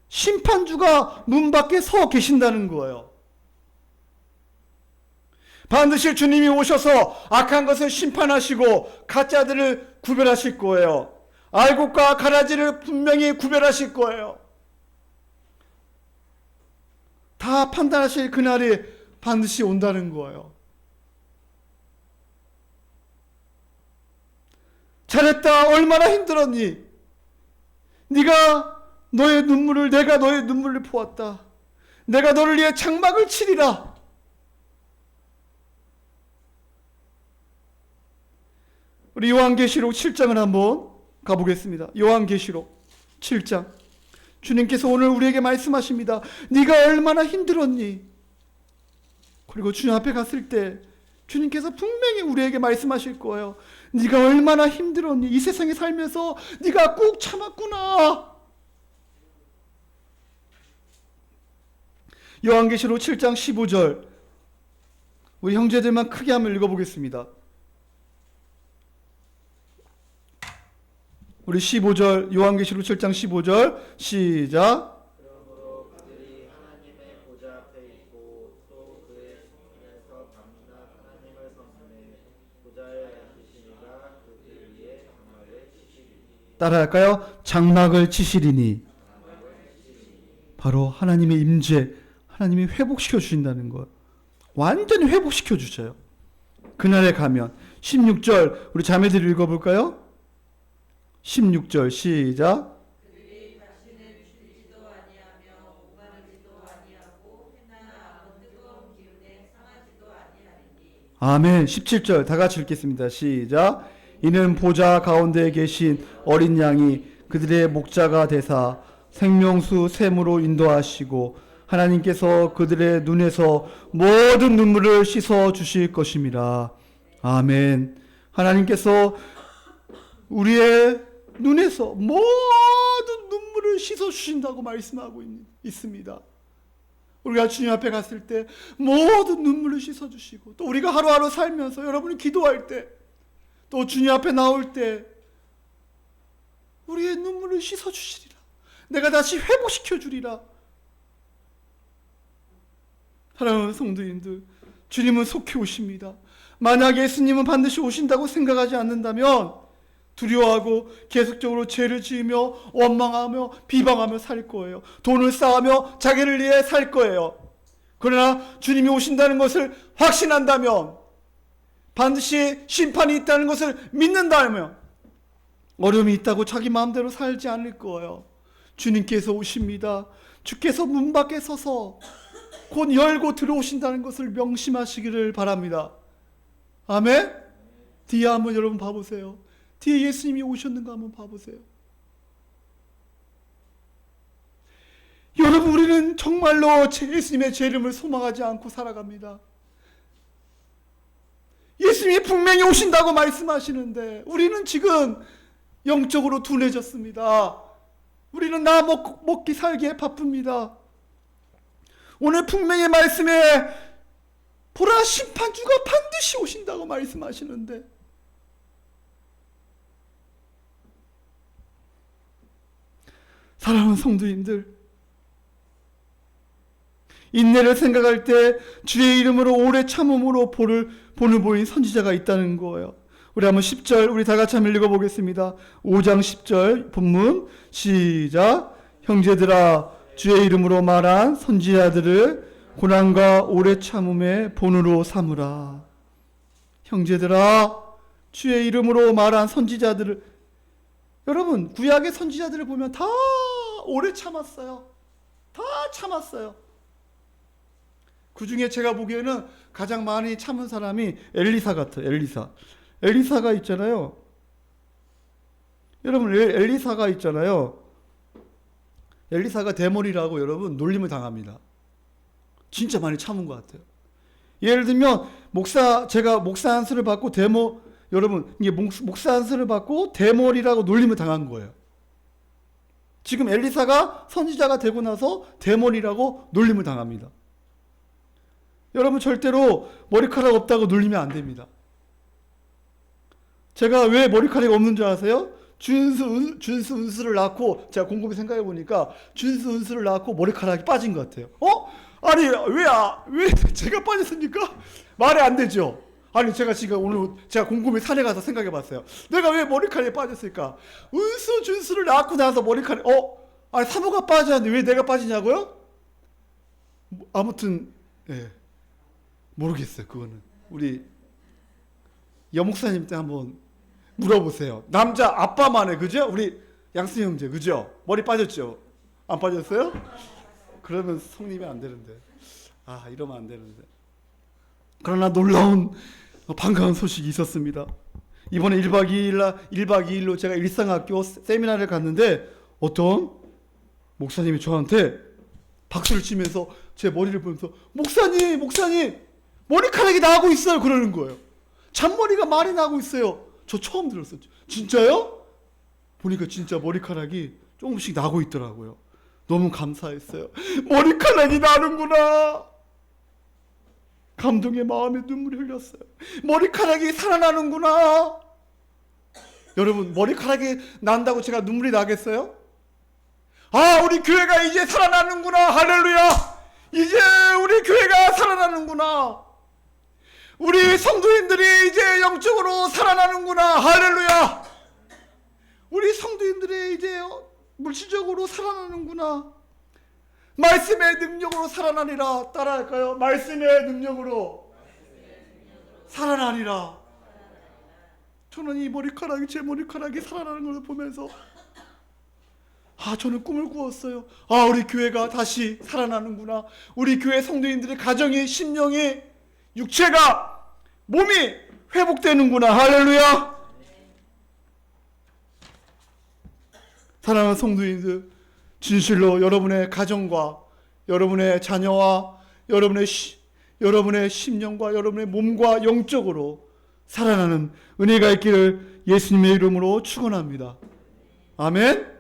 심판주가 문 밖에 서 계신다는 거예요. 반드시 주님이 오셔서 악한 것을 심판하시고 가짜들을 구별하실 거예요. 알곡과 가라지를 분명히 구별하실 거예요. 다 판단하실 그날이 반드시 온다는 거예요. 잘했다. 얼마나 힘들었니? 네가 너의 눈물을, 내가 너의 눈물을 보았다. 내가 너를 위해 장막을 치리라. 우리 요한계시록 7장을 한번 가보겠습니다. 요한계시록 7장. 주님께서 오늘 우리에게 말씀하십니다. 네가 얼마나 힘들었니? 그리고 주님 앞에 갔을 때 주님께서 분명히 우리에게 말씀하실 거예요. 네가 얼마나 힘들었니? 이 세상에 살면서 네가 꾹 참았구나. 요한계시록 7장 15절 우리 형제들만 크게 한번 읽어보겠습니다. 우리 15절 요한계시록 7장 15절 시작. 그러므로 그들이 하나님의 보좌 앞에 있고 또 그의 성문에서 밤낮 하나님을 섬기네 보좌에 앉으시니가 그들 위에 장막을 치시리니. 따라할까요? 장막을 치시리니. 바로 하나님의 임재, 하나님이 회복시켜 주신다는 것. 완전히 회복시켜 주셔요. 그날에 가면 16절 우리 자매들이 읽어볼까요? 16절 시작. 그들이 다시는 줄지도 아니하며 목마르지도 아니하고 해나 아무 뜨거운 기운에 상하지도 아니하리니. 아멘. 17절 다 같이 읽겠습니다. 시작. 이는 보좌 가운데 계신 어린 양이 그들의 목자가 되사 생명수 샘으로 인도하시고 하나님께서 그들의 눈에서 모든 눈물을 씻어 주실 것임이라. 아멘. 하나님께서 우리의 눈에서 모든 눈물을 씻어 주신다고 말씀하고 있습니다. 우리가 주님 앞에 갔을 때 모든 눈물을 씻어 주시고, 또 우리가 하루하루 살면서 여러분이 기도할 때, 또 주님 앞에 나올 때 우리의 눈물을 씻어 주시리라. 내가 다시 회복시켜 주리라. 사랑하는 성도님들, 주님은 속히 오십니다. 만약 예수님은 반드시 오신다고 생각하지 않는다면 두려워하고 계속적으로 죄를 지으며 원망하며 비방하며 살 거예요. 돈을 쌓으며 자기를 위해 살 거예요. 그러나 주님이 오신다는 것을 확신한다면, 반드시 심판이 있다는 것을 믿는다면 어려움이 있다고 자기 마음대로 살지 않을 거예요. 주님께서 오십니다. 주께서 문 밖에 서서 곧 열고 들어오신다는 것을 명심하시기를 바랍니다. 아멘? 뒤에 한번 여러분 봐보세요. 뒤에 예수님이 오셨는가 한번 봐보세요. 여러분, 우리는 정말로 예수님의 제 이름을 소망하지 않고 살아갑니다. 예수님이 분명히 오신다고 말씀하시는데 우리는 지금 영적으로 둔해졌습니다. 우리는 나 먹기 살기에 바쁩니다. 오늘 분명히 말씀에 보라, 심판주가 반드시 오신다고 말씀하시는데 사랑하는 성도님들, 인내를 생각할 때 주의 이름으로 오래 참음으로 본을 보인 선지자가 있다는 거예요. 우리 한번 10절 우리 다 같이 한번 읽어보겠습니다. 5장 10절 본문 시작. 형제들아, 주의 이름으로 말한 선지자들을 고난과 오래 참음의 본으로 삼으라. 형제들아, 주의 이름으로 말한 선지자들을, 여러분 구약의 선지자들을 보면 다 오래 참았어요. 다 참았어요. 그 중에 제가 보기에는 가장 많이 참은 사람이 엘리사 같아요. 엘리사가 있잖아요. 여러분, 엘리사가 있잖아요. 엘리사가 대머리라고 여러분 놀림을 당합니다. 진짜 많이 참은 것 같아요. 예를 들면 제가 목사 안수를 받고 여러분 이게 목사 안수를 받고 대머리라고 놀림을 당한 거예요. 지금 엘리사가 선지자가 되고 나서 대머리라고 놀림을 당합니다. 여러분, 절대로 머리카락 없다고 놀리면 안 됩니다. 제가 왜 머리카락이 없는 줄 아세요? 준수 은수를 낳고, 제가 곰곰이 생각해 보니까 준수 은수를 낳고 머리카락이 빠진 것 같아요. 아니 왜 제가 빠졌습니까? 말이 안 되죠. 아니 제가 지금 오늘 제가 곰곰이 산에 가서 생각해 봤어요. 내가 왜 머리카락이 빠졌을까? 은수 준수를 낳고 나서 머리카락 아니 사모가 빠졌는데 왜 내가 빠지냐고요? 아무튼 모르겠어요. 그거는 우리 여목사님 때 한번 물어보세요. 남자 아빠만의, 그죠? 우리 양승 형제, 그죠? 머리 빠졌죠? 안 빠졌어요? 그러면 성립이 안 되는데. 이러면 안 되는데. 그러나 놀라운 반가운 소식이 있었습니다. 이번에 1박 2일로 제가 일상학교 세미나를 갔는데 어떤 목사님이 저한테 박수를 치면서 제 머리를 보면서 목사님 머리카락이 나고 있어요 그러는 거예요. 잔머리가 많이 나고 있어요. 저 처음 들었어요. 진짜요? 보니까 진짜 머리카락이 조금씩 나고 있더라고요. 너무 감사했어요. 머리카락이 나는구나. 감동의 마음에 눈물이 흘렸어요. 머리카락이 살아나는구나. 여러분, 머리카락이 난다고 제가 눈물이 나겠어요? 우리 교회가 이제 살아나는구나. 할렐루야. 이제 우리 교회가 살아나는구나. 우리 성도인들이 이제 영적으로 살아나는구나. 할렐루야. 우리 성도인들이 이제 물질적으로 살아나는구나. 말씀의 능력으로 살아나니라. 따라할까요? 말씀의 능력으로 살아나니라. 저는 제 머리카락이 살아나는 걸 보면서 저는 꿈을 꾸었어요. 우리 교회가 다시 살아나는구나. 우리 교회 성도인들의 가정이, 심령이, 육체가, 몸이 회복되는구나. 할렐루야. 사랑하는 성도인들, 진실로 여러분의 가정과 여러분의 자녀와 여러분의 심령과 여러분의 몸과 영적으로 살아나는 은혜가 있기를 예수님의 이름으로 축원합니다. 아멘.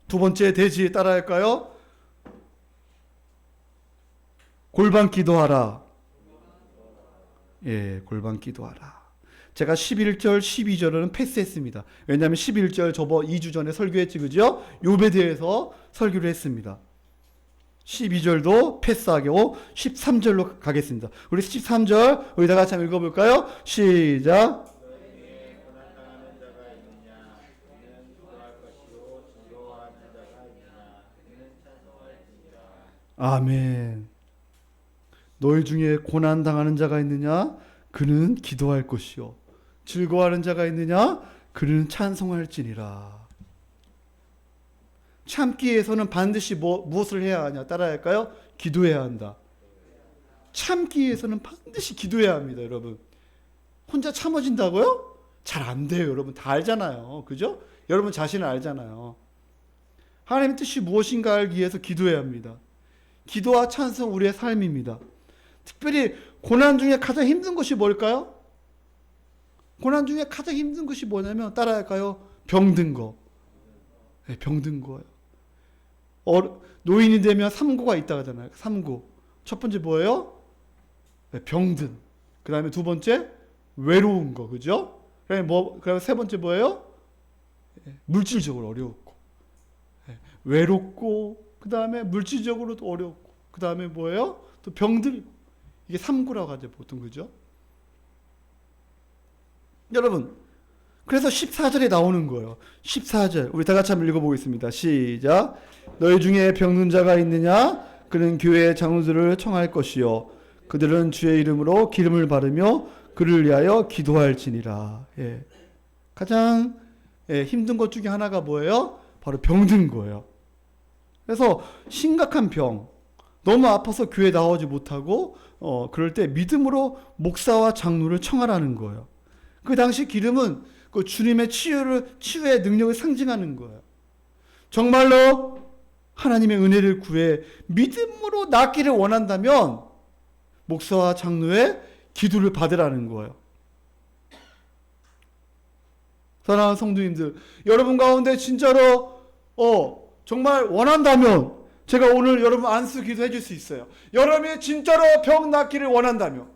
두 번째 대지 따라할까요? 골방 기도하라. 골방 기도하라. 제가 11절, 12절은 패스했습니다. 왜냐하면 11절 저번 2주 전에 설교했지, 그죠? 욥에 대해서 설교를 했습니다. 12절도 패스하고 13절로 가겠습니다. 우리 13절 우리 다 같이 한번 읽어볼까요? 시작. 너희에게 고난당하는 자가 있느냐? 그는 기도할 것이요. 즐거워하는 자가 있느냐? 그는 찬송할지니라. 아멘. 너희 중에 고난당하는 자가 있느냐? 그는 기도할 것이요. 즐거워하는 자가 있느냐? 그는 찬송할지니라. 참기 위해서는 반드시 무엇을 해야 하냐? 따라할까요? 기도해야 한다. 참기 위해서는 반드시 기도해야 합니다, 여러분. 혼자 참아진다고요? 잘 안 돼요, 여러분. 다 알잖아요. 그죠? 여러분 자신을 알잖아요. 하나님의 뜻이 무엇인가 알기 위해서 기도해야 합니다. 기도와 찬송 우리의 삶입니다. 특별히 고난 중에 가장 힘든 것이 뭘까요? 고난 중에 가장 힘든 것이 뭐냐면 따라할까요? 병든 거. 네, 병든 거예요. 노인이 되면 3고가 있다고 하잖아요. 3고. 첫 번째 뭐예요? 네, 병든. 그 다음에 두 번째 외로운 거. 그죠? 그다음에 세 번째 뭐예요? 네, 물질적으로 어려웠고. 네, 외롭고 그 다음에 물질적으로도 어렵고 그 다음에 뭐예요? 또 병들고. 이게 3구라고 하죠, 보통. 그죠? 여러분, 그래서 14절에 나오는 거예요. 14절. 우리 다 같이 한번 읽어보겠습니다. 시작. 너희 중에 병든 자가 있느냐? 그는 교회의 장로들을 청할 것이요. 그들은 주의 이름으로 기름을 바르며 그를 위하여 기도할지니라. 예. 가장 힘든 것 중에 하나가 뭐예요? 바로 병든 거예요. 그래서 심각한 병, 너무 아파서 교회 나오지 못하고 그럴 때 믿음으로 목사와 장로를 청하라는 거예요. 그 당시 기름은 그 주님의 치유의 능력을 상징하는 거예요. 정말로 하나님의 은혜를 구해 믿음으로 낫기를 원한다면 목사와 장로의 기도를 받으라는 거예요. 사랑하는 성도님들, 여러분 가운데 진짜로 정말 원한다면 제가 오늘 여러분 안수 기도해 줄 수 있어요. 여러분이 진짜로 병 낫기를 원한다면,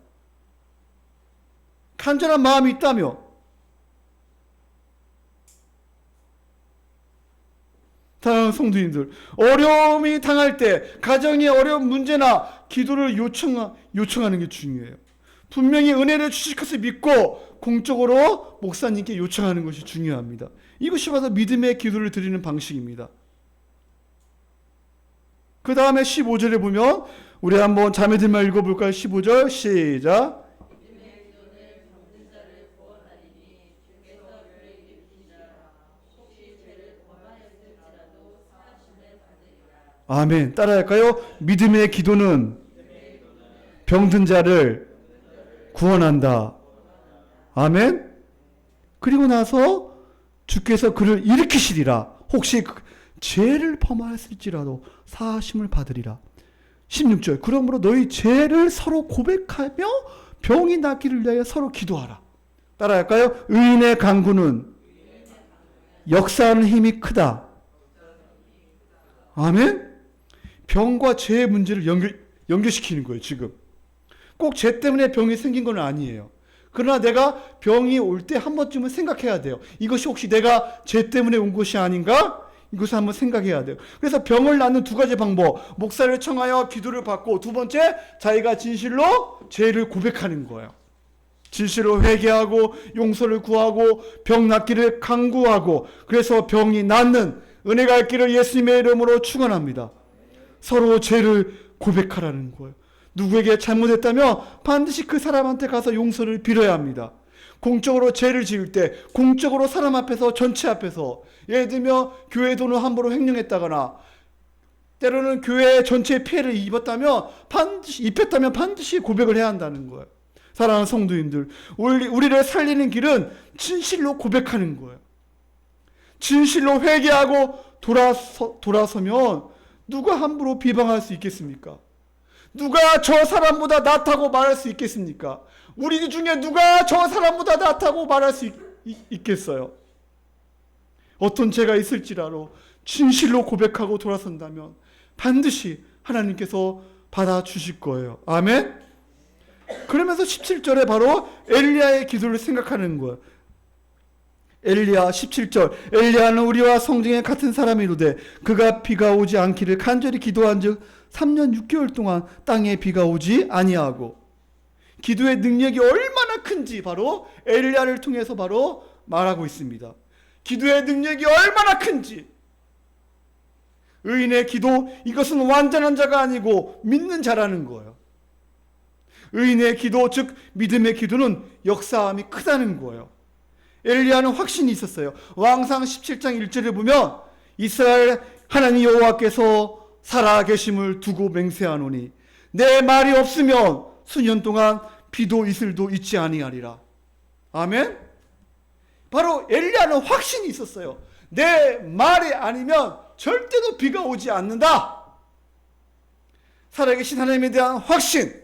간절한 마음이 있다면, 사랑하는 성도님들, 어려움이 당할 때 가정의 어려운 문제나 기도를 요청하는 게 중요해요. 분명히 은혜를 주실 것을 믿고 공적으로 목사님께 요청하는 것이 중요합니다. 이것이 바로 믿음의 기도를 드리는 방식입니다. 그 다음에 15절에 보면 우리 한번 자매들만 읽어볼까요? 15절 시작. 아멘. 따라할까요? 믿음의 기도는 병든 자를 구원한다. 아멘. 그리고 나서 주께서 그를 일으키시리라. 혹시 죄를 범하였을지라도 사하심을 받으리라. 16절. 그러므로 너희 죄를 서로 고백하며 병이 낫기를 위하여 서로 기도하라. 따라할까요? 의인의 간구는 역사하는 힘이 크다. 아멘. 병과 죄의 문제를 연결시키는 거예요, 지금. 꼭 죄 때문에 병이 생긴 건 아니에요. 그러나 내가 병이 올 때 한 번쯤은 생각해야 돼요. 이것이 혹시 내가 죄 때문에 온 것이 아닌가? 이것을 한번 생각해야 돼요. 그래서 병을 낫는 두 가지 방법. 목사를 청하여 기도를 받고, 두 번째, 자기가 진실로 죄를 고백하는 거예요. 진실로 회개하고 용서를 구하고 병 낫기를 간구하고, 그래서 병이 낫는 은혜가 있기를 예수님의 이름으로 축원합니다. 서로 죄를 고백하라는 거예요. 누구에게 잘못했다면 반드시 그 사람한테 가서 용서를 빌어야 합니다. 공적으로 죄를 지을 때 공적으로 사람 앞에서, 전체 앞에서, 예를 들면 교회 돈을 함부로 횡령했다거나 때로는 교회 전체에 피해를 입혔다면 반드시 고백을 해야 한다는 거예요. 사랑하는 성도님들, 우리를 살리는 길은 진실로 고백하는 거예요. 진실로 회개하고 돌아서면 누가 함부로 비방할 수 있겠습니까? 누가 저 사람보다 낫다고 말할 수 있겠습니까? 우리 중에 누가 저 사람보다 낫다고 말할 수 있겠어요? 어떤 죄가 있을지라도 진실로 고백하고 돌아선다면 반드시 하나님께서 받아주실 거예요. 아멘? 그러면서 17절에 바로 엘리야의 기도를 생각하는 거예요. 엘리야 17절 엘리야는 우리와 성중에 같은 사람이로되 그가 비가 오지 않기를 간절히 기도한즉 3년 6개월 동안 땅에 비가 오지 아니하고 기도의 능력이 얼마나 큰지 바로 엘리야를 통해서 바로 말하고 있습니다. 기도의 능력이 얼마나 큰지. 의인의 기도, 이것은 완전한 자가 아니고 믿는 자라는 거예요. 의인의 기도, 즉 믿음의 기도는 역사함이 크다는 거예요. 엘리야는 확신이 있었어요. 왕상 17장 1절에 보면 이스라엘 하나님 여호와께서 살아계심을 두고 맹세하노니 내 말이 없으면 수년 동안 비도 이슬도 있지 아니하리라. 아멘. 바로 엘리야는 확신이 있었어요. 내 말이 아니면 절대로 비가 오지 않는다. 살아계신 하나님에 대한 확신.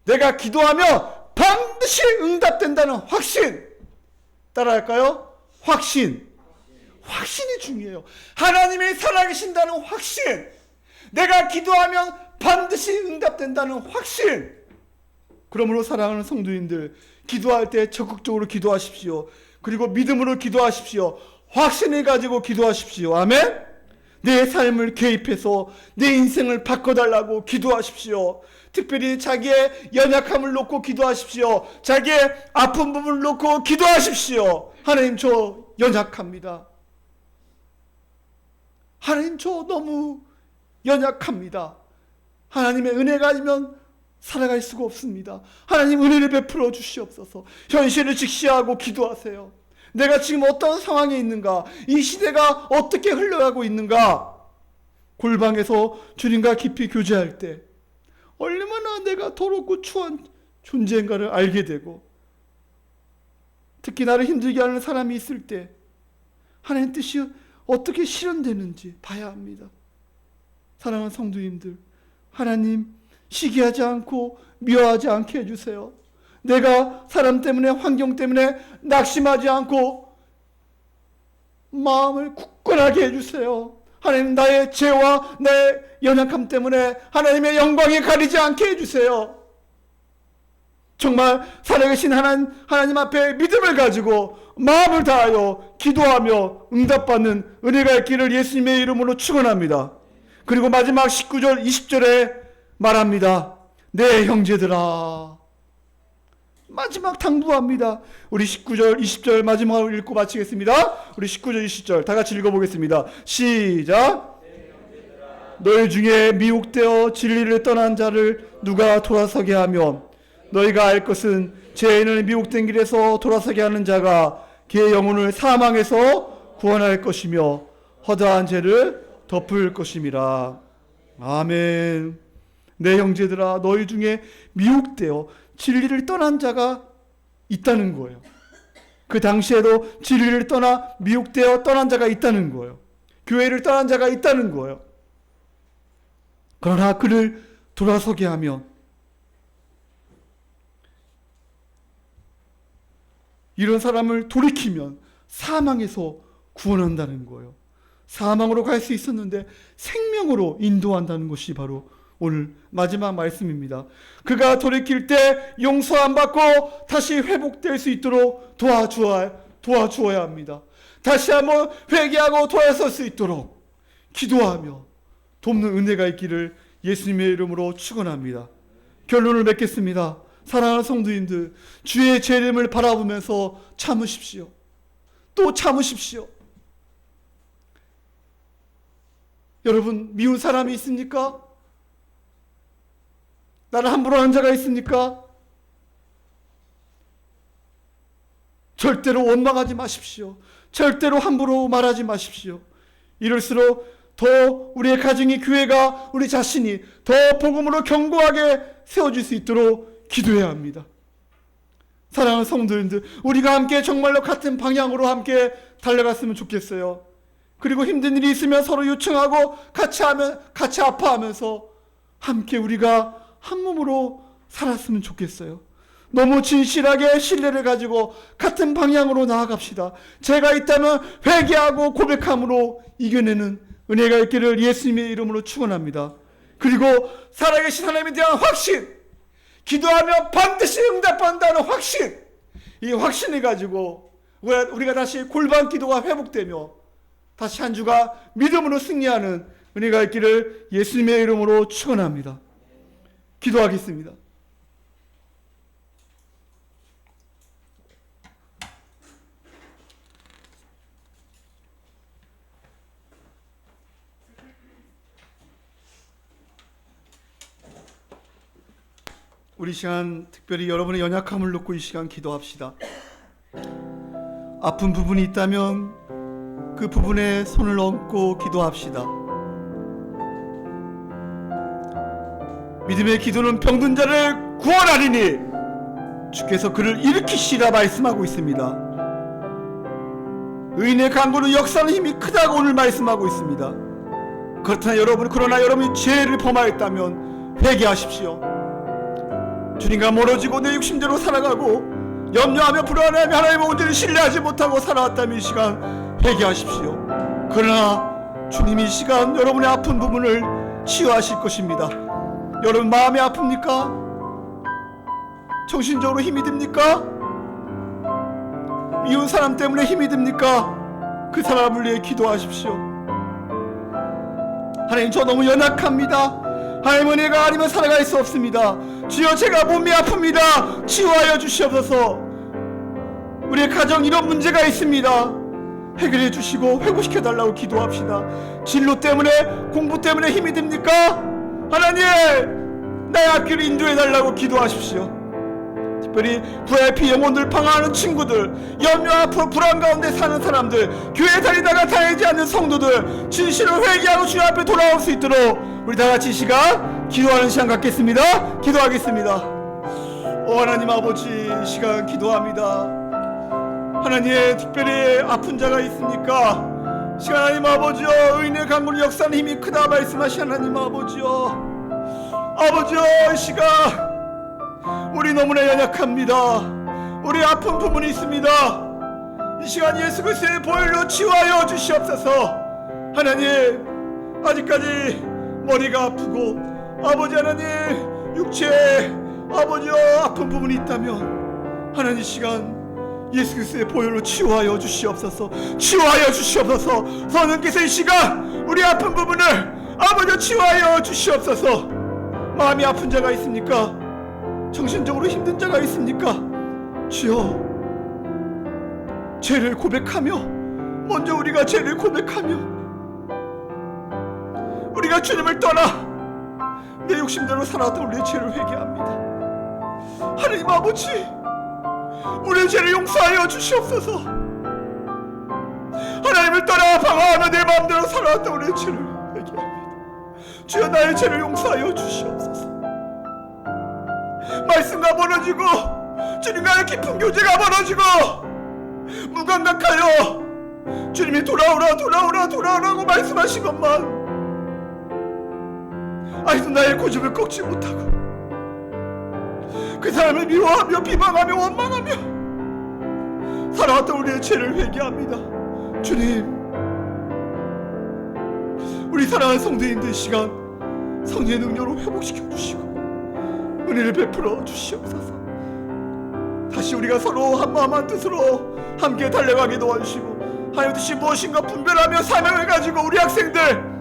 내가 기도하면 반드시 응답된다는 확신. 따라할까요? 확신. 확신이 중요해요. 하나님이 살아계신다는 확신. 내가 기도하면 반드시 응답된다는 확신. 그러므로 사랑하는 성도님들, 기도할 때 적극적으로 기도하십시오. 그리고 믿음으로 기도하십시오. 확신을 가지고 기도하십시오. 아멘? 내 삶을 개입해서 내 인생을 바꿔달라고 기도하십시오. 특별히 자기의 연약함을 놓고 기도하십시오. 자기의 아픈 부분을 놓고 기도하십시오. 하나님, 저 연약합니다. 하나님, 저 너무 연약합니다. 하나님의 은혜가 아니면 살아갈 수가 없습니다. 하나님, 은혜를 베풀어 주시옵소서. 현실을 직시하고 기도하세요. 내가 지금 어떤 상황에 있는가? 이 시대가 어떻게 흘러가고 있는가? 골방에서 주님과 깊이 교제할 때 얼마나 내가 더럽고 추한 존재인가를 알게 되고, 특히 나를 힘들게 하는 사람이 있을 때 하나님 뜻이 어떻게 실현되는지 봐야 합니다. 사랑하는 성도님들, 하나님 시기하지 않고 미워하지 않게 해주세요. 내가 사람 때문에, 환경 때문에 낙심하지 않고 마음을 굳건하게 해주세요. 하나님, 나의 죄와 내 연약함 때문에 하나님의 영광이 가리지 않게 해주세요. 정말 살아계신 하나님 앞에 믿음을 가지고 마음을 다하여 기도하며 응답받는 은혜가 있기를 예수님의 이름으로 축원합니다. 그리고 마지막 19절 20절에 말합니다. 내 형제들아, 마지막 당부합니다. 우리 19절 20절 마지막으로 읽고 마치겠습니다. 우리 19절 20절 다 같이 읽어보겠습니다. 시작. 너희 중에 미혹되어 진리를 떠난 자를 누가 돌아서게 하며 너희가 알 것은 죄인을 미혹된 길에서 돌아서게 하는 자가 그의 영혼을 사망에서 구원할 것이며 허다한 죄를 덮을 것임이라. 아멘. 내 형제들아, 너희 중에 미혹되어 진리를 떠난 자가 있다는 거예요. 그 당시에도 진리를 떠나 미혹되어 떠난 자가 있다는 거예요. 교회를 떠난 자가 있다는 거예요. 그러나 그를 돌아서게 하면, 이런 사람을 돌이키면 사망에서 구원한다는 거예요. 사망으로 갈 수 있었는데 생명으로 인도한다는 것이 바로 오늘 마지막 말씀입니다. 그가 돌이킬 때 용서 안 받고 다시 회복될 수 있도록 도와주어야 합니다. 다시 한번 회개하고 돌아설 수 있도록 기도하며 돕는 은혜가 있기를 예수님의 이름으로 축원합니다. 결론을 맺겠습니다. 사랑하는 성도님들, 주의 재림을 바라보면서 참으십시오. 또 참으십시오. 여러분, 미운 사람이 있습니까? 나를 함부로 하는 자가 있습니까? 절대로 원망하지 마십시오. 절대로 함부로 말하지 마십시오. 이럴수록 더 우리의 가정이, 교회가, 우리 자신이 더 복음으로 견고하게 세워질 수 있도록 기도해야 합니다. 사랑하는 성도님들, 우리가 함께 정말로 같은 방향으로 함께 달려갔으면 좋겠어요. 그리고 힘든 일이 있으면 서로 요청하고 같이 아파하면서 함께 우리가 한 몸으로 살았으면 좋겠어요. 너무 진실하게 신뢰를 가지고 같은 방향으로 나아갑시다. 죄가 있다면 회개하고 고백함으로 이겨내는 은혜가 있기를 예수님의 이름으로 축원합니다. 그리고 살아계신 하나님에 대한 확신, 기도하면 반드시 응답한다는 확신, 이 확신을 가지고 우리가 다시 골반 기도가 회복되며 다시 한 주가 믿음으로 승리하는 은혜가 있기를 예수님의 이름으로 축원합니다. 기도하겠습니다. 우리 시간 특별히 여러분의 연약함을 놓고 이 시간 기도합시다. 아픈 부분이 있다면 그 부분에 손을 얹고 기도합시다. 믿음의 기도는 병든 자를 구원하리니 주께서 그를 일으키시라 말씀하고 있습니다. 의인의 간구는 역사하는 힘이 크다고 오늘 말씀하고 있습니다. 그러나 여러분이 죄를 범하였다면 회개하십시오. 주님과 멀어지고 내 욕심대로 살아가고 염려하며 불안해하며 하나님의 온전히 신뢰하지 못하고 살아왔다면 이 시간 회개하십시오. 그러나 주님이 이 시간 여러분의 아픈 부분을 치유하실 것입니다. 여러분 마음이 아픕니까? 정신적으로 힘이 듭니까? 미운 사람 때문에 힘이 듭니까? 그 사람을 위해 기도하십시오. 하나님, 저 너무 연약합니다. 하나님, 은혜가 아니면 살아갈 수 없습니다. 주여, 제가 몸이 아픕니다. 치유하여 주시옵소서. 우리의 가정 이런 문제가 있습니다. 해결해 주시고 회복시켜 달라고 기도합시다. 진로 때문에, 공부 때문에 힘이 듭니까? 하나님, 나의 앞길을 인도해 달라고 기도하십시오. 특별히 VIP 영혼들 방황하는 친구들, 염려와 불안 가운데 사는 사람들, 교회 다니다가 다니지 않는 성도들, 진실을 회개하고 주님 앞에 돌아올 수 있도록 우리 다같이 이 시간 기도하는 시간 갖겠습니다. 기도하겠습니다. 하나님 아버지, 이 시간 기도합니다. 하나님, 특별히 아픈 자가 있습니까? 이 시간 하나님 아버지여, 의인의 강물 역사는 힘이 크다 말씀하신 하나님 아버지여, 이 시간 우리 너무나 연약합니다. 우리 아픈 부분이 있습니다. 이 시간 예수 그리스도의 보혈로 치유하여 주시옵소서. 하나님, 아직까지 머리가 아프고 아버지 하나님 육체에 아버지여 아픈 부분이 있다면 하나님, 이 시간 예수 그리스도의 보혈로 치유하여 주시옵소서. 치유하여 주시옵소서. 성령께서 이 시간 우리 아픈 부분을 아버지 치유하여 주시옵소서. 마음이 아픈 자가 있습니까? 정신적으로 힘든 자가 있습니까? 주여, 죄를 고백하며, 먼저 우리가 죄를 고백하며 우리가 주님을 떠나 내 욕심대로 살아왔던 우리의 죄를 회개합니다. 하나님 아버지, 우리의 죄를 용서하여 주시옵소서. 하나님을 떠나 방황하며 내 마음대로 살아왔던 우리의 죄를 회개합니다. 주여, 나의 죄를 용서하여 주시옵소서. 말씀과 멀어지고 주님과의 깊은 교제가 멀어지고 무감각하여 주님이 돌아오라고 말씀하신 것만 아직도 나의 고집을 꺾지 못하고 그 사람을 미워하며 비방하며 원망하며 살아왔던 우리의 죄를 회개합니다. 주님, 우리 사랑하는 성도님들 시간 성령의 능력으로 회복시켜 주시고 은혜를 베풀어 주시옵소서. 다시 우리가 서로 한마음 한뜻으로 함께 달려가게 도와주시고 하나님 뜻이 무엇인가 분별하며 사명을 가지고 우리 학생들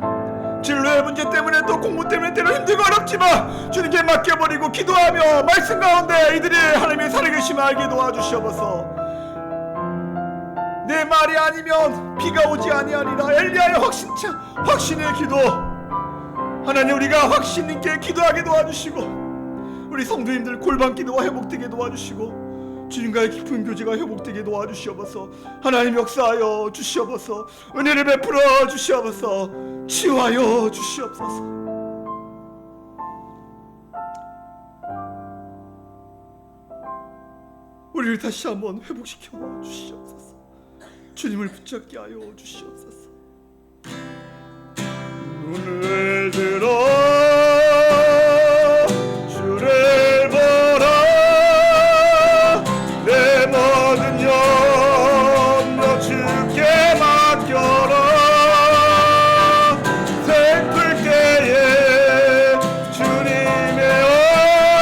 진로의 문제 때문에 또 공부 때문에 때로 힘들고 어렵지만 주님께 맡겨버리고 기도하며 말씀 가운데 이들이 하나님의 살아계심을 알게 도와주시옵소서. 내 말이 아니면 비가 오지 아니하리라. 엘리야의 확신의 기도, 하나님 우리가 확신 있게 기도하게 도와주시고 우리 성도님들 골반 기도가 회복되게 도와주시고 주님과의 깊은 교제가 회복되게 도와주시옵소서. 하나님 역사하여 주시옵소서. 은혜를 베풀어 주시옵소서. 치유하여 주시옵소서. 우리를 다시 한번 회복시켜 주시옵소서. 주님을 붙잡게 하여 주시옵소서. 눈을 들어 주를 보라. 내 모든 염려 주께 맡겨라. 슬플 때에 주님의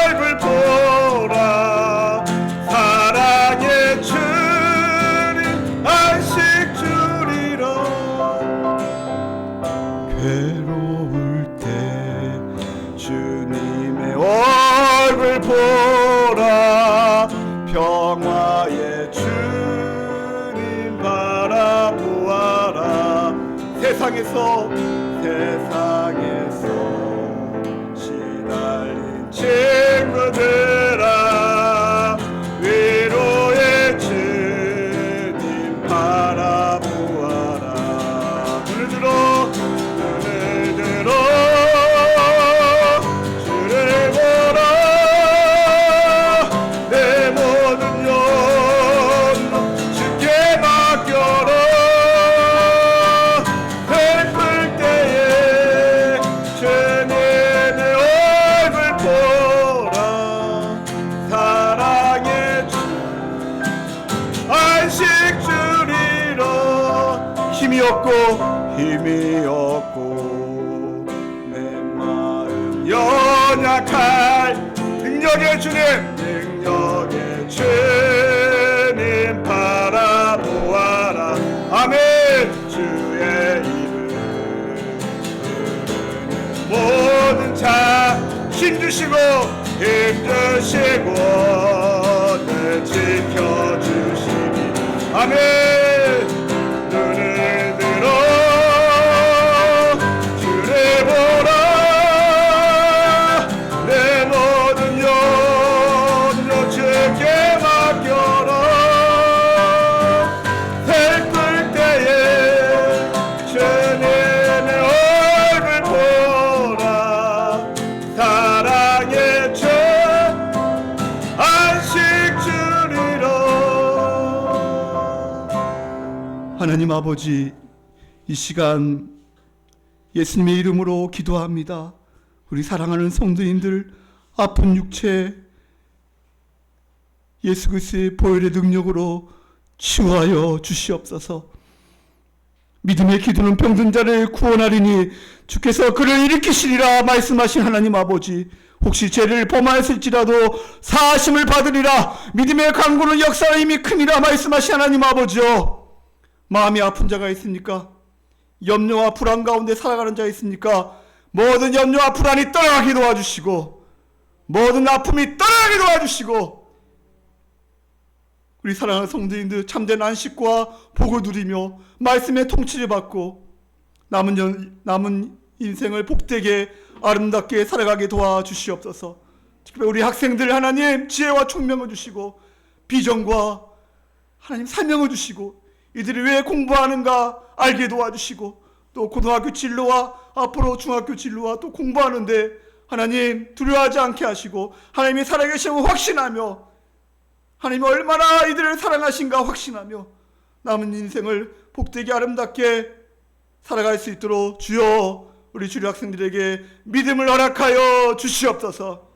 얼굴 보라. 사랑의 주님 세상에서 시달린 친구들아 위로의 주님 바라보아라. 눈을 들어 주를 보라. 내 모든 염려 주께 맡겨라. 슬플 때에 주님 내 얼굴 보라. 사랑의 주 안식 주리라. 힘이 없고 내 마음 연약할 능력의 주님 바라보아라. 아멘. 주의 이름 모든 자 힘주시고 늘 지켜주시니 아멘. 눈을 들어 주를 보라. 내 모든 염려 주께 맡겨라. 슬플 때에 주님의 얼굴 보라. 사랑의 주 안식 주리라. 하나님 아버지, 이 시간 예수님의 이름으로 기도합니다. 우리 사랑하는 성도님들 아픈 육체 예수 그리스도의 보혈의 능력으로 치유하여 주시옵소서. 믿음의 기도는 병든 자를 구원하리니 주께서 그를 일으키시리라 말씀하신 하나님 아버지, 혹시 죄를 범하였을지라도 사하심을 받으리라. 믿음의 강구는 역사의 힘이 크니라 말씀하신 하나님 아버지여, 마음이 아픈 자가 있습니까? 염려와 불안 가운데 살아가는 자 있습니까? 모든 염려와 불안이 떠나가게 도와주시고 모든 아픔이 떠나가게 도와주시고 우리 사랑하는 성도님들 참된 안식과 복을 누리며 말씀의 통치를 받고 남은 인생을 복되게 아름답게 살아가게 도와주시옵소서. 특히 우리 학생들 하나님 지혜와 총명을 주시고 비전과 하나님 사명을 주시고 이들이 왜 공부하는가 알게 도와주시고 또 고등학교 진로와 앞으로 중학교 진로와 또 공부하는데 하나님 두려워하지 않게 하시고 하나님이 살아계심을 확신하며 하나님이 얼마나 이들을 사랑하신가 확신하며 남은 인생을 복되게 아름답게 살아갈 수 있도록 주여 우리 주류 학생들에게 믿음을 허락하여 주시옵소서.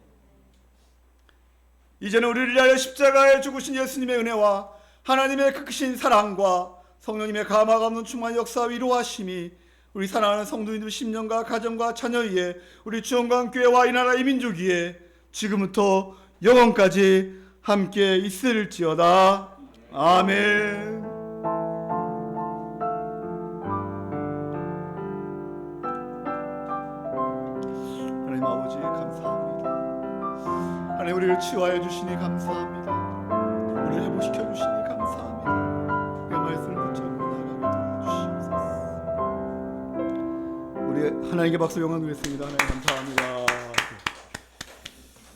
이제는 우리를 위하여 십자가에 죽으신 예수님의 은혜와 하나님의 크신 사랑과 성령님의 감화가 없는 충만한 역사 위로하심이 우리 사랑하는 성도님들 심령과 가정과 자녀 위에 우리 주원광교회와 이 나라 이 민족 위에 지금부터 영원까지 함께 있을지어다. 아멘. 하나님 아버지 감사합니다. 하나님 우리를 치유하여 주시니 감사합니다. 우리를 회복시켜 주시니 감사합니다. 그 말씀을 붙잡고 나아가게 도와주시옵소서. 우리 하나님께 박수 영광 드리겠습니다. 하나님 감사합니다.